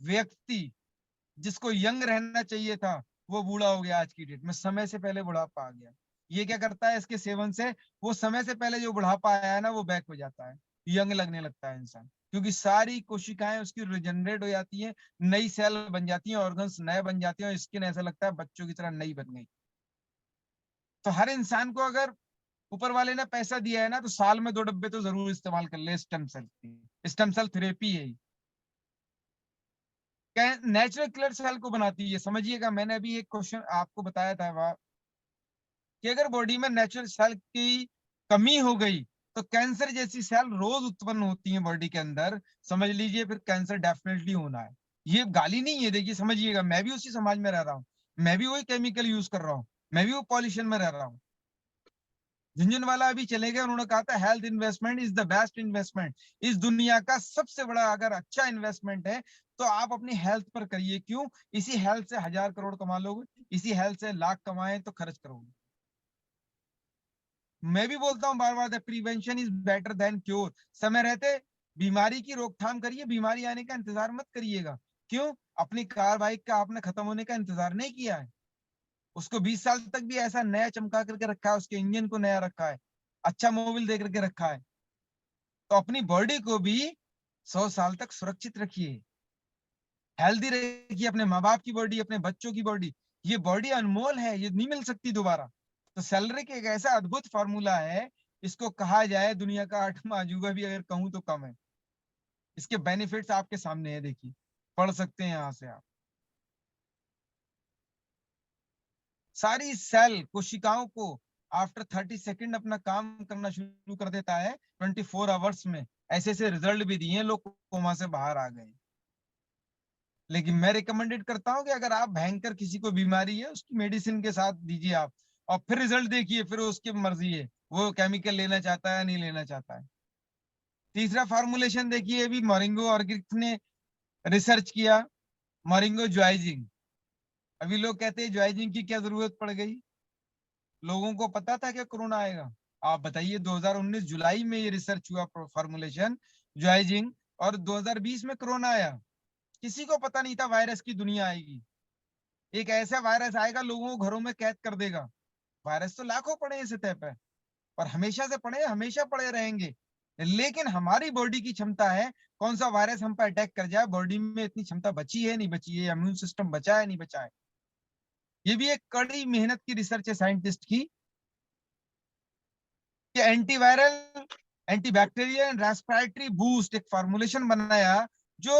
S2: व्यक्ति जिसको यंग रहना चाहिए था, वो बूढ़ा हो गया आज की डेट में, समय से पहले बुढ़ापा आ गया। ये क्या करता है? इसके सेवन से वो समय से पहले जो बुढ़ापा आया है ना, वो बैक हो जाता है, यंग लगने लगता है इंसान, क्योंकि सारी कोशिकाएं उसकी रिजनरेट हो जाती है, नई सेल बन जाती हैं, ऑर्गन्स नए बन जाते हैं, और स्किन ऐसा लगता है बच्चों की तरह नई बन गई। तो हर इंसान को अगर ऊपर वाले ने पैसा दिया है ना, तो साल में 2 डब्बे तो जरूर इस्तेमाल कर ले स्टेम सेल की। स्टेम सेल थेरेपी है, नेचुरल किलर सेल को बनाती है। समझिएगा, मैंने अभी एक क्वेश्चन आपको बताया था वहाँ, कि अगर बॉडी में नेचुरल सेल की कमी हो गई तो कैंसर जैसी सेल रोज उत्पन्न होती है बॉडी के अंदर, समझ लीजिए फिर कैंसर डेफिनेटली होना है। ये गाली नहीं है, देखिए समझिएगा, मैं भी उसी समाज में रह रहा हूँ, मैं भी वही केमिकल यूज कर रहा हूँ, मैं भी वो पॉल्यूशन में रह रहा हूँ। झुंझुनवाला अभी चले गए, उन्होंने कहा था health investment is the best investment. इस दुनिया का सबसे बड़ा अगर अच्छा इन्वेस्टमेंट है तो आप अपनी हेल्थ पर करिए। क्यों? इसी हेल्थ से 1000 करोड़ कमा लोगे, इसी हेल्थ से लाख कमाए तो खर्च करोगे। मैं भी बोलता हूँ बार बार, prevention is better than cure. समय रहते बीमारी की रोकथाम करिए, बीमारी आने का इंतजार मत करिएगा। क्यों? अपनी कार बाइक का आपने खत्म होने का इंतजार नहीं किया है, उसको 20 साल तक भी ऐसा नया चमका करके रखा है, उसके इंजन को नया रखा है, अच्छा मोबिल दे करके रखा है। तो अपनी बॉडी को भी 100 साल तक सुरक्षित रखिए, हेल्दी रखिए। अपने माँ बाप की बॉडी, अपने बच्चों की बॉडी, ये बॉडी अनमोल है, ये नहीं मिल सकती दोबारा। तो सैलरी का एक ऐसा अद्भुत फार्मूला है, इसको कहा जाए दुनिया का 8वां अजूबा भी अगर कहूं तो कम है। इसके बेनिफिट्स आपके सामने है, देखिए, पढ़ सकते हैं यहाँ से आप। सारी सेल कोशिकाओं को आफ्टर 30 सेकंड अपना काम करना शुरू कर देता है, 24 आवर्स में। ऐसे ऐसे रिजल्ट भी दिए, लोग कोमा से बाहर आ गए। लेकिन मैं रिकमेंडेड करता हूँ कि अगर आप भयंकर किसी को बीमारी है, उसकी मेडिसिन के साथ दीजिए आप, और फिर रिजल्ट देखिए, फिर उसकी मर्जी है वो केमिकल लेना चाहता है या नहीं लेना चाहता है। तीसरा फार्मूलेशन देखिए, अभी मोरिंगो ऑर्गेनिक्स ने रिसर्च किया, मोरिंगो ज्वाइजिंग। अभी लोग कहते हैं ज्वाइजिंग की क्या जरूरत पड़ गई? लोगों को पता था कि कोरोना आएगा? आप बताइए, 2019 जुलाई में ये रिसर्च हुआ फॉर्मुलेशन ज्वाइजिंग, और 2020 में कोरोना आया। किसी को पता नहीं था वायरस की दुनिया आएगी। एक ऐसा वायरस आएगा, लोगों को घरों में कैद कर देगा। वायरस तो लाखों पड़े हैं सतह पे, और हमेशा से पड़े, हमेशा पड़े रहेंगे। लेकिन हमारी बॉडी की क्षमता है, कौन सा वायरस हम पर अटैक कर जाए, बॉडी में इतनी क्षमता बची है नहीं बची है, इम्यून सिस्टम बचा है नहीं बचा है। ये भी एक कड़ी मेहनत की रिसर्च है साइंटिस्ट की, कि antiviral, antibacterial and respiratory boost एक फॉर्मुलेशन बनाया जो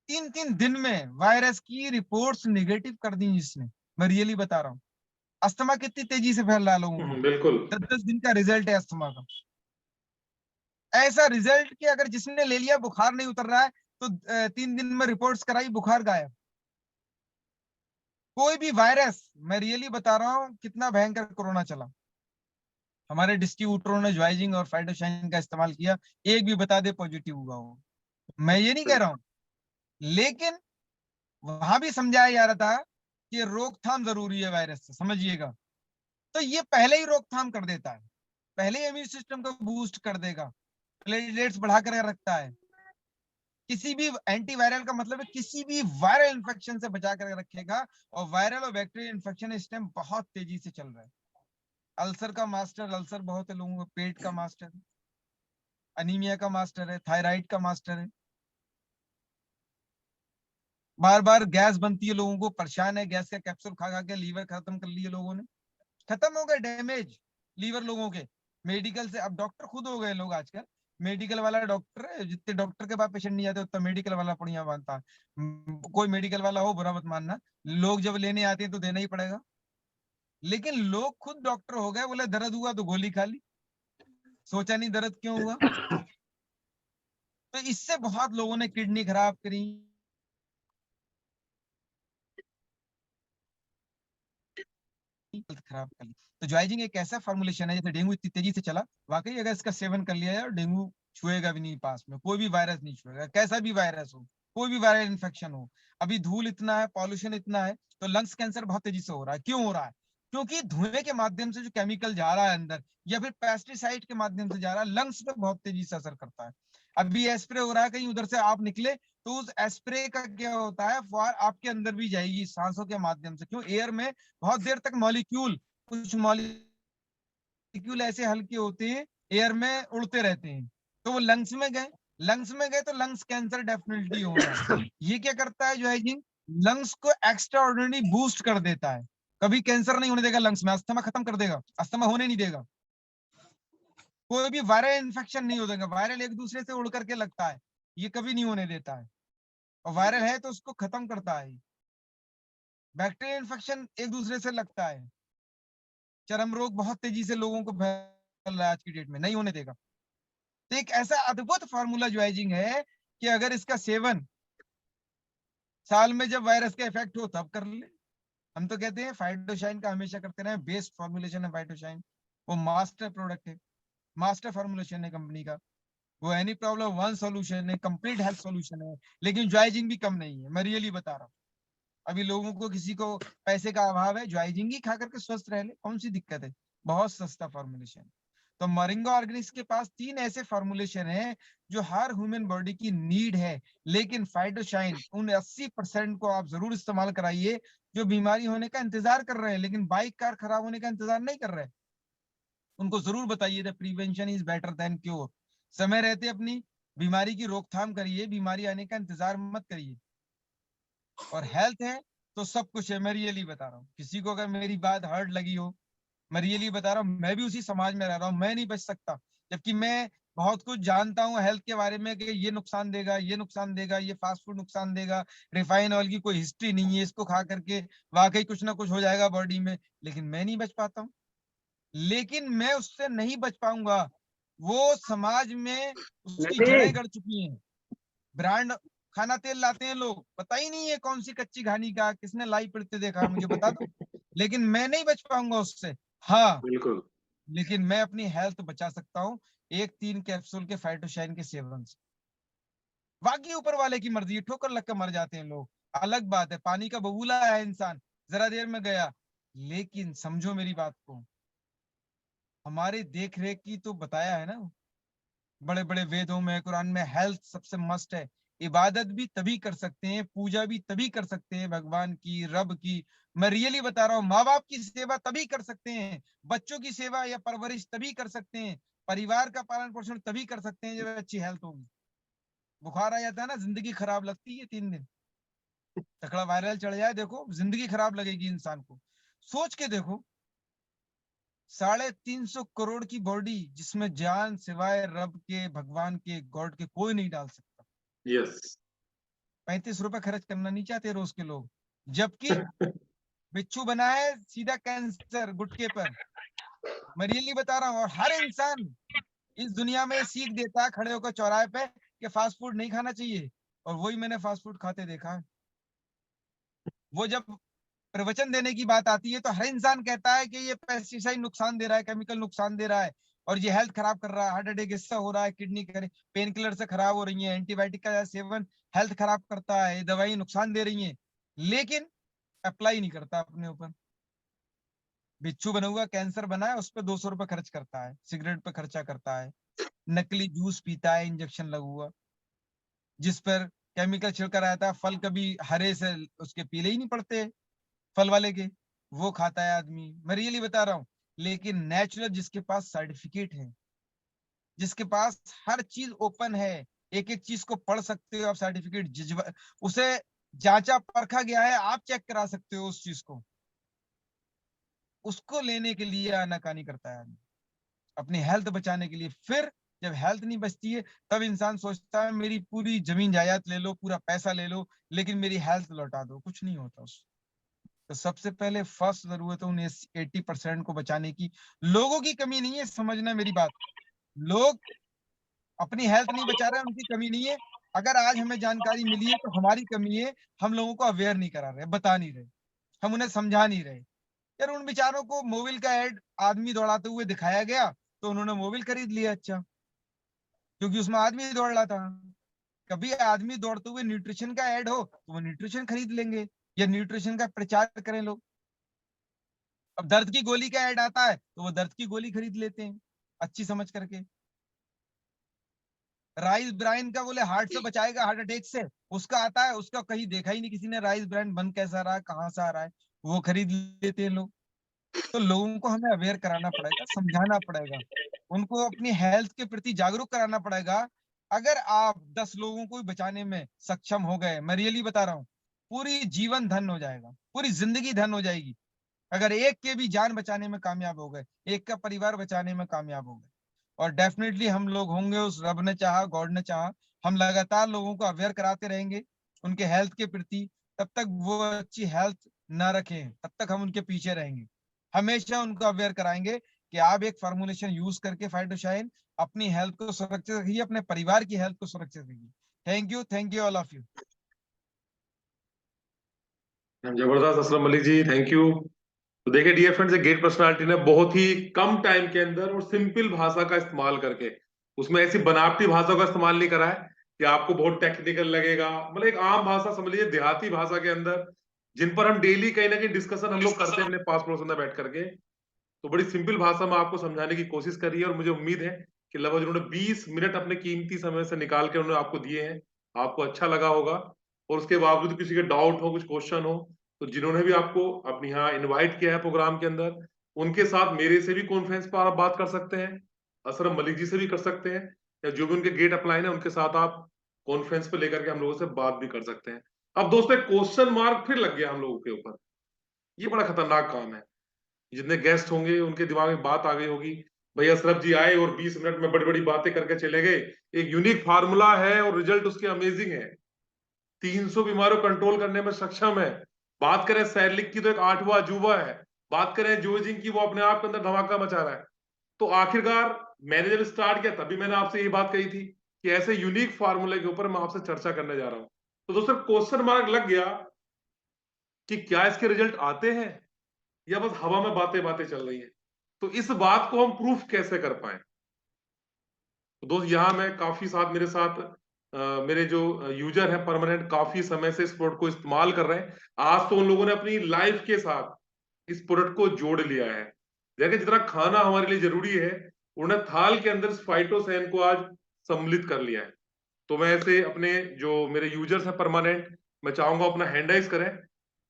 S2: 3-3 दिन में वायरस की रिपोर्ट्स नेगेटिव कर दी इसने। मैं रियली बता रहा हूँ, अस्थमा कितनी तेजी से फैल रहा है लोगों को,
S1: बिल्कुल
S2: 10-10 दिन का रिजल्ट है अस्थमा का। ऐसा रिजल्ट कि अगर जिसने ले लिया बुखार नहीं उतर रहा है तो 3 दिन में रिपोर्ट्स कराई, बुखार गायब। कोई भी वायरस, मैं रियली बता रहा हूँ कितना भयंकर कोरोना चला, हमारे डिस्ट्रीब्यूटरों ने ज्वाइजिंग और फाइटोशाइन का इस्तेमाल किया, एक भी बता दे पॉजिटिव हुआ हो। मैं ये नहीं कह रहा हूँ, लेकिन वहां भी समझाया जा रहा था कि रोकथाम जरूरी है वायरस से, समझिएगा। तो ये पहले ही रोकथाम कर देता है, पहले ही इम्यून सिस्टम को बूस्ट कर देगा, प्लेटलेट्स बढ़ा कर रखता है। किसी भी एंटीवायरल का मतलब है किसी भी वायरल इन्फेक्शन से बचा कर रखेगा, और वायरल और बैक्टीरियल इन्फेक्शन इस टाइम बहुत तेजी से चल रहा है। अल्सर का मास्टर, अल्सर बहुत है लोगों को, पेट का मास्टर है, अनीमिया का मास्टर है, थायराइड का मास्टर है, बार बार गैस बनती है, लोगों को परेशान है, गैस का कैप्सूल खा खा के लीवर खत्म कर लिए लोगों ने, खत्म हो गए, डैमेज लीवर लोगों के। मेडिकल से अब डॉक्टर खुद हो गए लोग आजकल, मेडिकल वाला डॉक्टर है, जितने डॉक्टर के पास पेशेंट नहीं आते उतना मेडिकल वाला पुड़िया मानता है। कोई मेडिकल वाला हो बुरा मत मानना, लोग जब लेने आते हैं तो देना ही पड़ेगा, लेकिन लोग खुद डॉक्टर हो गए, बोले दर्द हुआ तो गोली खा ली, सोचा नहीं दर्द क्यों हुआ। तो इससे बहुत लोगों ने किडनी खराब करी, खराब कर ली। तो ज्वाइजिंग एक ऐसा फॉर्मुलेशन है, जैसे डेंगू इतनी तेजी से चला, वाकई अगर इसका सेवन कर लिया जाए डेंगू छुएगा भी नहीं, पास में कोई भी वायरस नहीं छुएगा, कैसा भी वायरस हो, कोई भी वायरल इन्फेक्शन हो। अभी धूल इतना है, पॉल्यूशन इतना है, तो लंग्स कैंसर बहुत तेजी से हो रहा है। क्यों हो रहा है? क्योंकि धुएं के माध्यम से जो केमिकल जा रहा है अंदर, या फिर पेस्टिसाइड के माध्यम से जा रहा है, लंग्स पे बहुत तेजी से असर करता है। अभी स्प्रे हो रहा है, कहीं उधर से आप निकले तो उस स्प्रे का क्या होता है, फुहार आपके अंदर भी जाएगी सांसों के माध्यम से। क्यों? एयर में बहुत देर तक मॉलिक्यूल, कुछ मॉलिक्यूल ऐसे हल्के होते हैं, एयर में उड़ते रहते हैं, तो वो लंग्स में गए, लंग्स में गए तो लंग्स कैंसर डेफिनेटली होना है। ये क्या करता है जो है जी, लंग्स को एक्स्ट्रा ऑर्डिनरी बूस्ट कर देता है। कभी कैंसर नहीं होने देगा लंग्स में, अस्थमा खत्म कर देगा, अस्थमा होने नहीं देगा। कोई भी वायरल इन्फेक्शन नहीं हो देगा, वायरल एक दूसरे से उड़ करके लगता है, ये कभी नहीं होने देता है, और वायरल है तो उसको खत्म करता है। बैक्टीरियल इन्फेक्शन एक दूसरे से लगता है, चर्म रोग बहुत तेजी से लोगों को फैल रहा है आज की डेट में, नहीं होने देगा। तो एक ऐसा अद्भुत फार्मूला ज्वाइजिंग है कि अगर इसका सेवन साल में जब वायरस का इफेक्ट हो तब कर ले। हम तो कहते हैं फाइटोशाइन का हमेशा करते रहे, बेस्ट फॉर्मुलेशन है फाइटोशाइन, वो मास्टर प्रोडक्ट है, मास्टर फॉर्मुलेशन है कंपनी का, वो एनी प्रॉब्लम वन सॉल्यूशन है, कंप्लीट हेल्थ सॉल्यूशन है। लेकिन ज्वाइजिंग भी कम नहीं है, मैं रियली बता रहा हूँ। अभी लोगों को किसी को पैसे का अभाव है, ज्वाइजिंग ही खा करके स्वस्थ रह ले, कौन सी दिक्कत है, बहुत सस्ता फॉर्मुलेशन। तो मोरिंगा ऑर्गेनिक्स के पास 3 ऐसे फॉर्मुलेशन हैं जो हर ह्यूमन बॉडी की नीड है। लेकिन फाइटोशाइन उन 80% को आप जरूर इस्तेमाल कराइए जो बीमारी होने का इंतजार कर रहे हैं, लेकिन बाइक कार खराब होने का इंतजार नहीं कर रहे। उनको जरूर बताइए the prevention is better than cure. समय रहते अपनी बीमारी की रोकथाम करिए, बीमारी आने का इंतजार मत करिए। और हेल्थ है तो सब कुछ है, मैं रियली बता रहा हूँ। किसी को अगर मेरी बात हर्ट लगी हो, मैं रियली बता रहा हूँ, मैं भी उसी समाज में रह रहा हूँ, मैं नहीं बच सकता, जबकि मैं बहुत कुछ जानता हूँ हेल्थ के बारे में, कि ये नुकसान देगा, ये नुकसान देगा, ये फास्ट फूड नुकसान देगा, रिफाइन ऑयल की कोई हिस्ट्री नहीं है, इसको खा करके वाकई कुछ ना कुछ हो जाएगा बॉडी में, लेकिन मैं नहीं बच पाता हूँ। लेकिन मैं उससे नहीं बच पाऊंगा, वो समाज में उसकी जड़ें गड़ चुकी हैं। ब्रांड खाना तेल लाते हैं लोग, पता ही नहीं है कौन सी कच्ची घानी का, किसने लाई पड़ते देखा है, मुझे बता दो। लेकिन मैं नहीं बच पाऊंगा उससे। हाँ,
S1: बिल्कुल
S2: लेकिन मैं अपनी हेल्थ बचा सकता हूँ एक 3 कैप्सूल के फाइटोशाइन के सेवन से। बाकी ऊपर वाले की मर्जी, ठोकर लग कर मर जाते हैं लोग, अलग बात है, पानी का बबूला है इंसान, जरा देर में गया। लेकिन समझो मेरी बात को, हमारे देख रेख की तो बताया है ना बड़े बड़े वेदों में, कुरान में, हेल्थ सबसे मस्ट है। इबादत भी तभी कर सकते हैं, पूजा भी तभी कर सकते हैं भगवान की, रब की। मैं रियली बता रहा हूँ, माँ बाप की सेवा तभी कर सकते हैं, बच्चों की सेवा या परवरिश तभी कर सकते हैं, परिवार का पालन पोषण तभी कर सकते हैं जब अच्छी हेल्थ होगी। बुखार आ जाता है ना, जिंदगी खराब लगती है 3 दिन, तकड़ा वायरल चढ़ जाए, देखो जिंदगी खराब लगेगी इंसान को। सोच के देखो, 350 करोड़ की बॉडी, जिसमें जान सिवाय रब के, भगवान के, गॉड के कोई नहीं डाल सकता।
S1: यस
S2: 35 रुपए खर्च करना नहीं चाहते रोज के लोग, जबकि बिच्छू बना है सीधा कैंसर गुटके पर। मैं रियली बता रहा हूँ। और हर इंसान इस दुनिया में सीख देता है खड़े होकर चौराहे पे कि फास्ट फूड नहीं खाना चाहिए, और वही मैंने फास्ट फूड खाते देखा है। वो जब प्रवचन देने की बात आती है तो हर इंसान कहता है कि ये पेस्टिसाइड नुकसान दे रहा है, केमिकल नुकसान दे रहा है, और ये हेल्थ खराब कर रहा है, हार्ट अटैक इससे हो रहा है, किडनी करे पेन किलर से खराब हो रही है, एंटीबायोटिक का सेवन हेल्थ खराब करता है, दवाई नुकसान दे रही है, लेकिन अप्लाई नहीं करता अपने ऊपर। बिच्छू बना हुआ कैंसर बना है, उस पर 200 रुपए खर्च करता है, सिगरेट पे खर्चा करता है, नकली जूस पीता है इंजेक्शन लगा हुआ, जिस पर केमिकल छिड़का रहता है। फल कभी हरे से उसके पीले ही नहीं पड़ते फल वाले के, वो खाता है आदमी। मैं रियली बता रहा हूँ। लेकिन नेचुरल जिसके पास सर्टिफिकेट है, जिसके पास हर चीज ओपन है, एक एक चीज को पढ़ सकते हो आप, सर्टिफिकेट उसे जांचा परखा गया है, आप चेक करा सकते हो उस चीज को, उसको लेने के लिए आनाकानी करता है आदमी अपनी हेल्थ बचाने के लिए। फिर जब हेल्थ नहीं बचती है, तब इंसान सोचता है मेरी पूरी जमीन जायदाद ले लो, पूरा पैसा ले लो, लेकिन मेरी हेल्थ लौटा दो। कुछ नहीं होता उस। तो सबसे पहले फर्स्ट जरूरत है उन्हें 80% को बचाने की। लोगों की कमी नहीं है, समझना मेरी बात। लोग अपनी हेल्थ नहीं बचा रहे हैं, उनकी कमी नहीं है। अगर आज हमें जानकारी मिली है तो हमारी कमी है, हम लोगों को अवेयर नहीं करा रहे, बता नहीं रहे, हम उन्हें समझा नहीं रहे। यार उन बेचारों को मोबिल का एड आदमी दौड़ाते हुए दिखाया गया, तो उन्होंने मोबिल खरीद लिया। अच्छा, क्योंकि उसमें आदमी दौड़ रहा था। कभी आदमी दौड़ते हुए न्यूट्रिशन का ऐड हो तो वो न्यूट्रिशन खरीद लेंगे, या न्यूट्रिशन का प्रचार करें लोग। अब दर्द की गोली का ऐड आता है तो वो दर्द की गोली खरीद लेते हैं, अच्छी समझ करके। राइस ब्राइन का बोले हार्ट से बचाएगा, हार्ट अटैक से, उसका आता है, उसका कहीं देखा ही नहीं किसी ने, राइस ब्राइन बन कैसा रहा है, कहाँ से आ रहा है, वो खरीद लेते हैं लोग। तो लोगों को हमें अवेयर कराना पड़ेगा, समझाना पड़ेगा, उनको अपनी हेल्थ के प्रति जागरूक कराना पड़ेगा। अगर आप 10 लोगों को भी बचाने में सक्षम हो गए, मैं रियली बता रहा हूँ, पूरी जीवन धन हो जाएगा, पूरी जिंदगी धन हो जाएगी। अगर एक के भी जान बचाने में कामयाब हो गए, एक का परिवार बचाने में कामयाब हो गए, और डेफिनेटली हम लोग होंगे, उस रब ने चाहा, गॉड ने चाहा, हम लगातार लोगों को अवेयर कराते रहेंगे उनके हेल्थ के प्रति। तब तक वो अच्छी हेल्थ ना रखें, तब तक हम उनके पीछे रहेंगे। हमेशा उनको अवेयर कराएंगे कि आप एक फॉर्मुलेशन यूज करके फाइटोशाइन अपनी हेल्थ को सुरक्षित रखिए, अपने परिवार की हेल्थ को सुरक्षित रखिए। Thank you all of you.
S1: जबरदस्त असलम मलिक जी, थैंक यू। तो देखिए डियर फ्रेंड्स, एक ग्रेट पर्सनालिटी ने बहुत ही कम टाइम के अंदर और सिंपल भाषा का इस्तेमाल करके, उसमें ऐसी बनावटी भाषा का इस्तेमाल नहीं करा है कि आपको बहुत टेक्निकल लगेगा। मतलब एक आम भाषा समझ लीजिए, देहाती भाषा के अंदर, जिन पर हम डेली कहीं ना कहीं डिस्कशन हम लोग करते हैं अपने पास पड़ोस में बैठ करके, तो बड़ी सिंपल भाषा में आपको समझाने की कोशिश करी है। और मुझे उम्मीद है कि लगभग उन्होंने 20 मिनट अपने कीमती समय से निकाल के उन्होंने आपको दिए हैं, आपको अच्छा लगा होगा। और उसके बावजूद किसी के डाउट हो, कुछ क्वेश्चन हो, तो जिन्होंने भी आपको अपने यहाँ इनवाइट किया है प्रोग्राम के अंदर, उनके साथ मेरे से भी कॉन्फ्रेंस पर आप बात कर सकते हैं, असरम मलिक जी से भी कर सकते हैं, या जो भी उनके गेट अपलाइन है उनके साथ आप कॉन्फ्रेंस पे लेकर के हम लोगों से बात भी कर सकते हैं। अब दोस्तों, एक क्वेश्चन मार्क फिर लग गया हम लोगों के ऊपर। ये बड़ा खतरनाक काम है। जितने गेस्ट होंगे उनके दिमाग में बात आ गई होगी, भैया अशरफ जी आए और 20 मिनट में बड़ी बड़ी बातें करके चले गए, एक यूनिक फार्मूला है और रिजल्ट उसके अमेजिंग है, 300 बीमारियों कंट्रोल करने में सक्षम है। बात करें सैरलिक की तो एक 8वां अजूबा है, बात करें जोजिंग की वो अपने आप के अंदर धमाका मचा रहा है। तो आखिरकार मैंने जब स्टार्ट किया तभी मैंने आपसे यही बात कही थी कि ऐसे यूनिक फार्मूले के ऊपर मैं आपसे चर्चा करने जा रहा हूं। तो दोस्तों, क्वेश्चन मार्क लग गया कि क्या इसके रिजल्ट आते हैं या बस हवा में बातें बातें चल रही है। तो इस बात को हम प्रूफ कैसे कर पाए। तो दोस्त, यहाँ मैं काफी साथ मेरे साथ मेरे जो यूजर हैं परमानेंट, काफी समय से इस प्रोडक्ट को इस्तेमाल कर रहे हैं। आज तो उन लोगों ने अपनी लाइफ के साथ इस प्रोडक्ट को जोड़ लिया है। देखिए, जितना खाना हमारे लिए जरूरी है, उन्होंने थाल के अंदर फाइटोसैन को आज सम्मिलित कर लिया है। तो मैं ऐसे अपने जो मेरे यूजर्स हैं परमानेंट, मैं चाहूंगा अपना हैंड राइज करें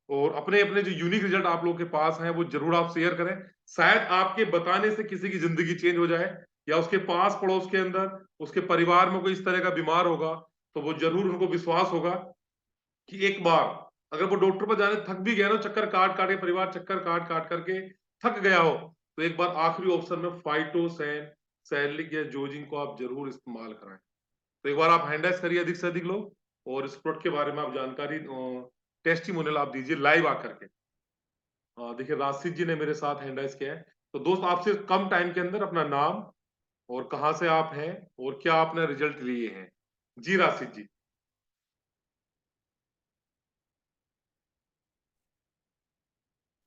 S1: और अपने अपने जो यूनिक रिजल्ट आप लोगों के पास हैं वो जरूर आप शेयर करें। शायद आपके बताने से किसी की जिंदगी चेंज हो जाए, या उसके पास पड़ोस के अंदर उसके परिवार में कोई इस तरह का बीमार होगा, तो वो जरूर उनको विश्वास होगा कि एक बार अगर वो डॉक्टर पर जाने थक भी गया ना, चक्कर काट काट के, परिवार चक्कर काट काट करके थक गया हो, तो एक बार आखिरी ऑप्शन में फाइटोसैन, सैलिक या जोजिन को आप जरूर इस्तेमाल कराएं। तो एक बार आप हैंडल्स करिए अधिक से अधिक लोग, और इस प्रोडक्ट के बारे में आप जानकारी, टेस्टिमोनियल आप दीजिए लाइव आकर के। देखिए राशिद जी ने मेरे साथ हैंडल्स किया है। तो दोस्त, आपसे कम टाइम के अंदर अपना नाम और कहां से आप हैं और क्या आपने रिजल्ट लिए हैं। जी राशिद जी।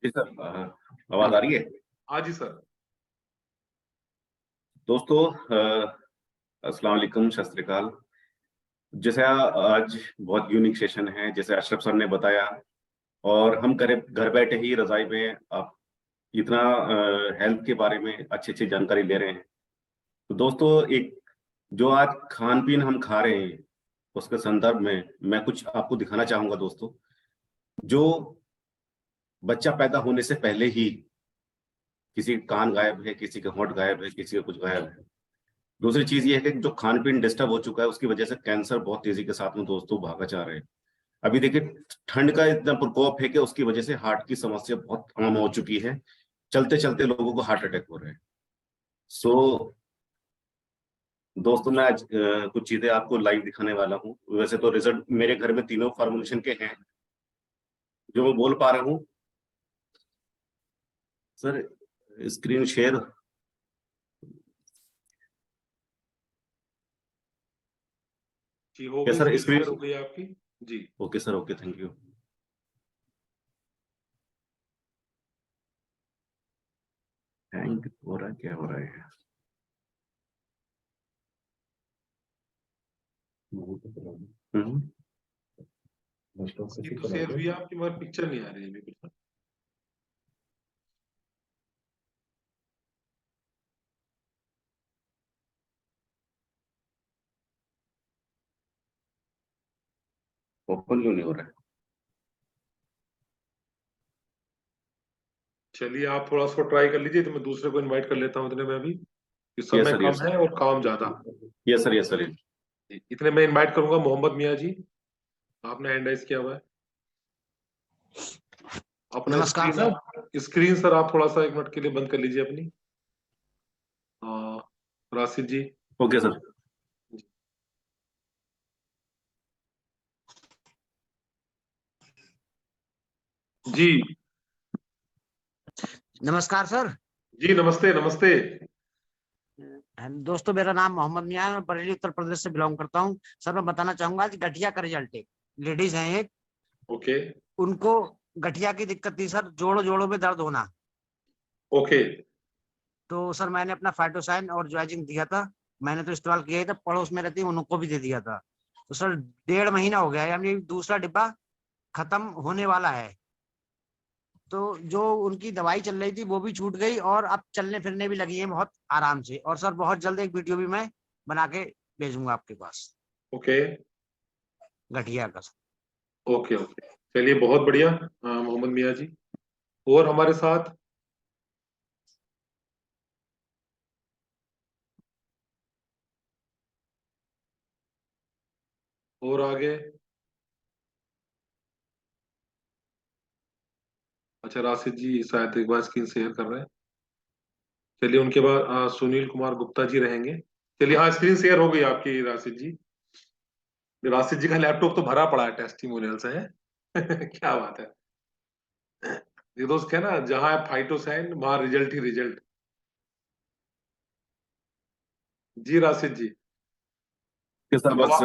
S4: जी सर, आवाज आ रही है?
S1: हाँ जी सर।
S4: दोस्तों, अस्सलाम वालेकुम, सत श्री अकाल। जैसे आज बहुत यूनिक सेशन है, जैसे अशरफ सर ने बताया, और हम घर बैठे ही रजाई में आप इतना हेल्थ के बारे में अच्छी अच्छी जानकारी ले रहे हैं। तो दोस्तों, एक जो आज खान पीन हम खा रहे हैं उसके संदर्भ में मैं कुछ आपको दिखाना चाहूंगा दोस्तों। जो बच्चा पैदा होने से पहले ही किसी का कान गायब है, किसी का होंठ गायब है, किसी का कुछ गायब है। दूसरी चीज ये है कि जो खान पीन डिस्टर्ब हो चुका है उसकी वजह से कैंसर बहुत तेजी के साथ में दोस्तों भागा जा रहे हैं। अभी देखिए, ठंड का इतना प्रकोप है कि उसकी वजह से हार्ट की समस्या बहुत आम हो चुकी है। चलते चलते लोगों को हार्ट अटैक हो रहे हैं। सो दोस्तों, मैं आज कुछ चीजें आपको लाइव दिखाने वाला हूँ। वैसे तो रिजल्ट मेरे घर में तीनों फॉर्मुलेशन के हैं जो मैं बोल पा रहा हूँ। Sir, screen share.
S1: जी हो
S4: क्या
S1: गई,
S4: सर
S1: स्क्रीन
S4: स्क्रीन?
S1: हो गई आपकी। जी
S4: okay sir, okay, thank you. Hang हो रहा है, क्या हो रहा है? हम्म।
S1: ये तो शेयर हुई है आपकी, मगर पिक्चर नहीं आ रही है अभी कुछ।
S4: ओपन क्यों नहीं हो रहा है?
S1: चलिए आप थोड़ा सा ट्राई कर लीजिए, तो मैं दूसरे को इनवाइट कर लेता हूँ इतने में अभी। इस
S4: यस
S1: समय
S4: सर,
S1: कम
S4: यस
S1: है और काम ज्यादा।
S4: Yes sir, yes sir.
S1: इतने में इनवाइट करूंगा मोहम्मद मियाँ जी, आपने हैंड राइज किया हुआ है अपना
S5: नमस्कार
S1: स्क्रीन। स्क्रीन सर आप थोड़ा सा 1 मिनट के लिए बंद कर लीजिए अपनी। राशिद जी।
S4: Okay sir.
S1: जी
S5: नमस्कार सर।
S1: जी नमस्ते नमस्ते।
S5: दोस्तों, मेरा नाम मोहम्मद मियां है, मैं बरेली उत्तर प्रदेश से बिलोंग करता हूँ। सर, मैं बताना चाहूंगा आज गठिया का रिजल्ट है। लेडीज हैं एक,
S1: ओके
S5: उनको गठिया की दिक्कत थी सर, जोड़ों जोड़ों में दर्द होना।
S1: ओके।
S5: तो सर मैंने अपना फाइटोसाइन और ज्वाइजिंग दिया था। मैंने तो इस्तेमाल किया ही था, पड़ोस में रहती उनको भी दे दिया था। तो सर 1.5 महीना हो गया है, यानी दूसरा डिब्बा खत्म होने वाला है। तो जो उनकी दवाई चल रही थी वो भी छूट गई, और अब चलने फिरने भी लगी है बहुत आराम से। और सर बहुत जल्द एक वीडियो भी मैं बना के भेजूंगा आपके पास
S1: ओके
S5: गठिया का।
S1: Okay okay. चलिए बहुत बढ़िया मोहम्मद मियाँ जी। और हमारे साथ और आगे। अच्छा राशिद जी शायद एक बार स्क्रीन शेयर कर रहे हैं। चलिए उनके बाद सुनील कुमार गुप्ता जी रहेंगे। चलिए हाँ, स्क्रीन शेयर हो गई आपकी राशिद जी। राशिद जी का लैपटॉप तो भरा पड़ा है टेस्टिमोनियल से है। क्या बात है। ये दोस्त क्या ना, जहां फाइटोसाइन वहां रिजल्ट ही रिजल्ट। जी राशिद जी।
S4: सर बस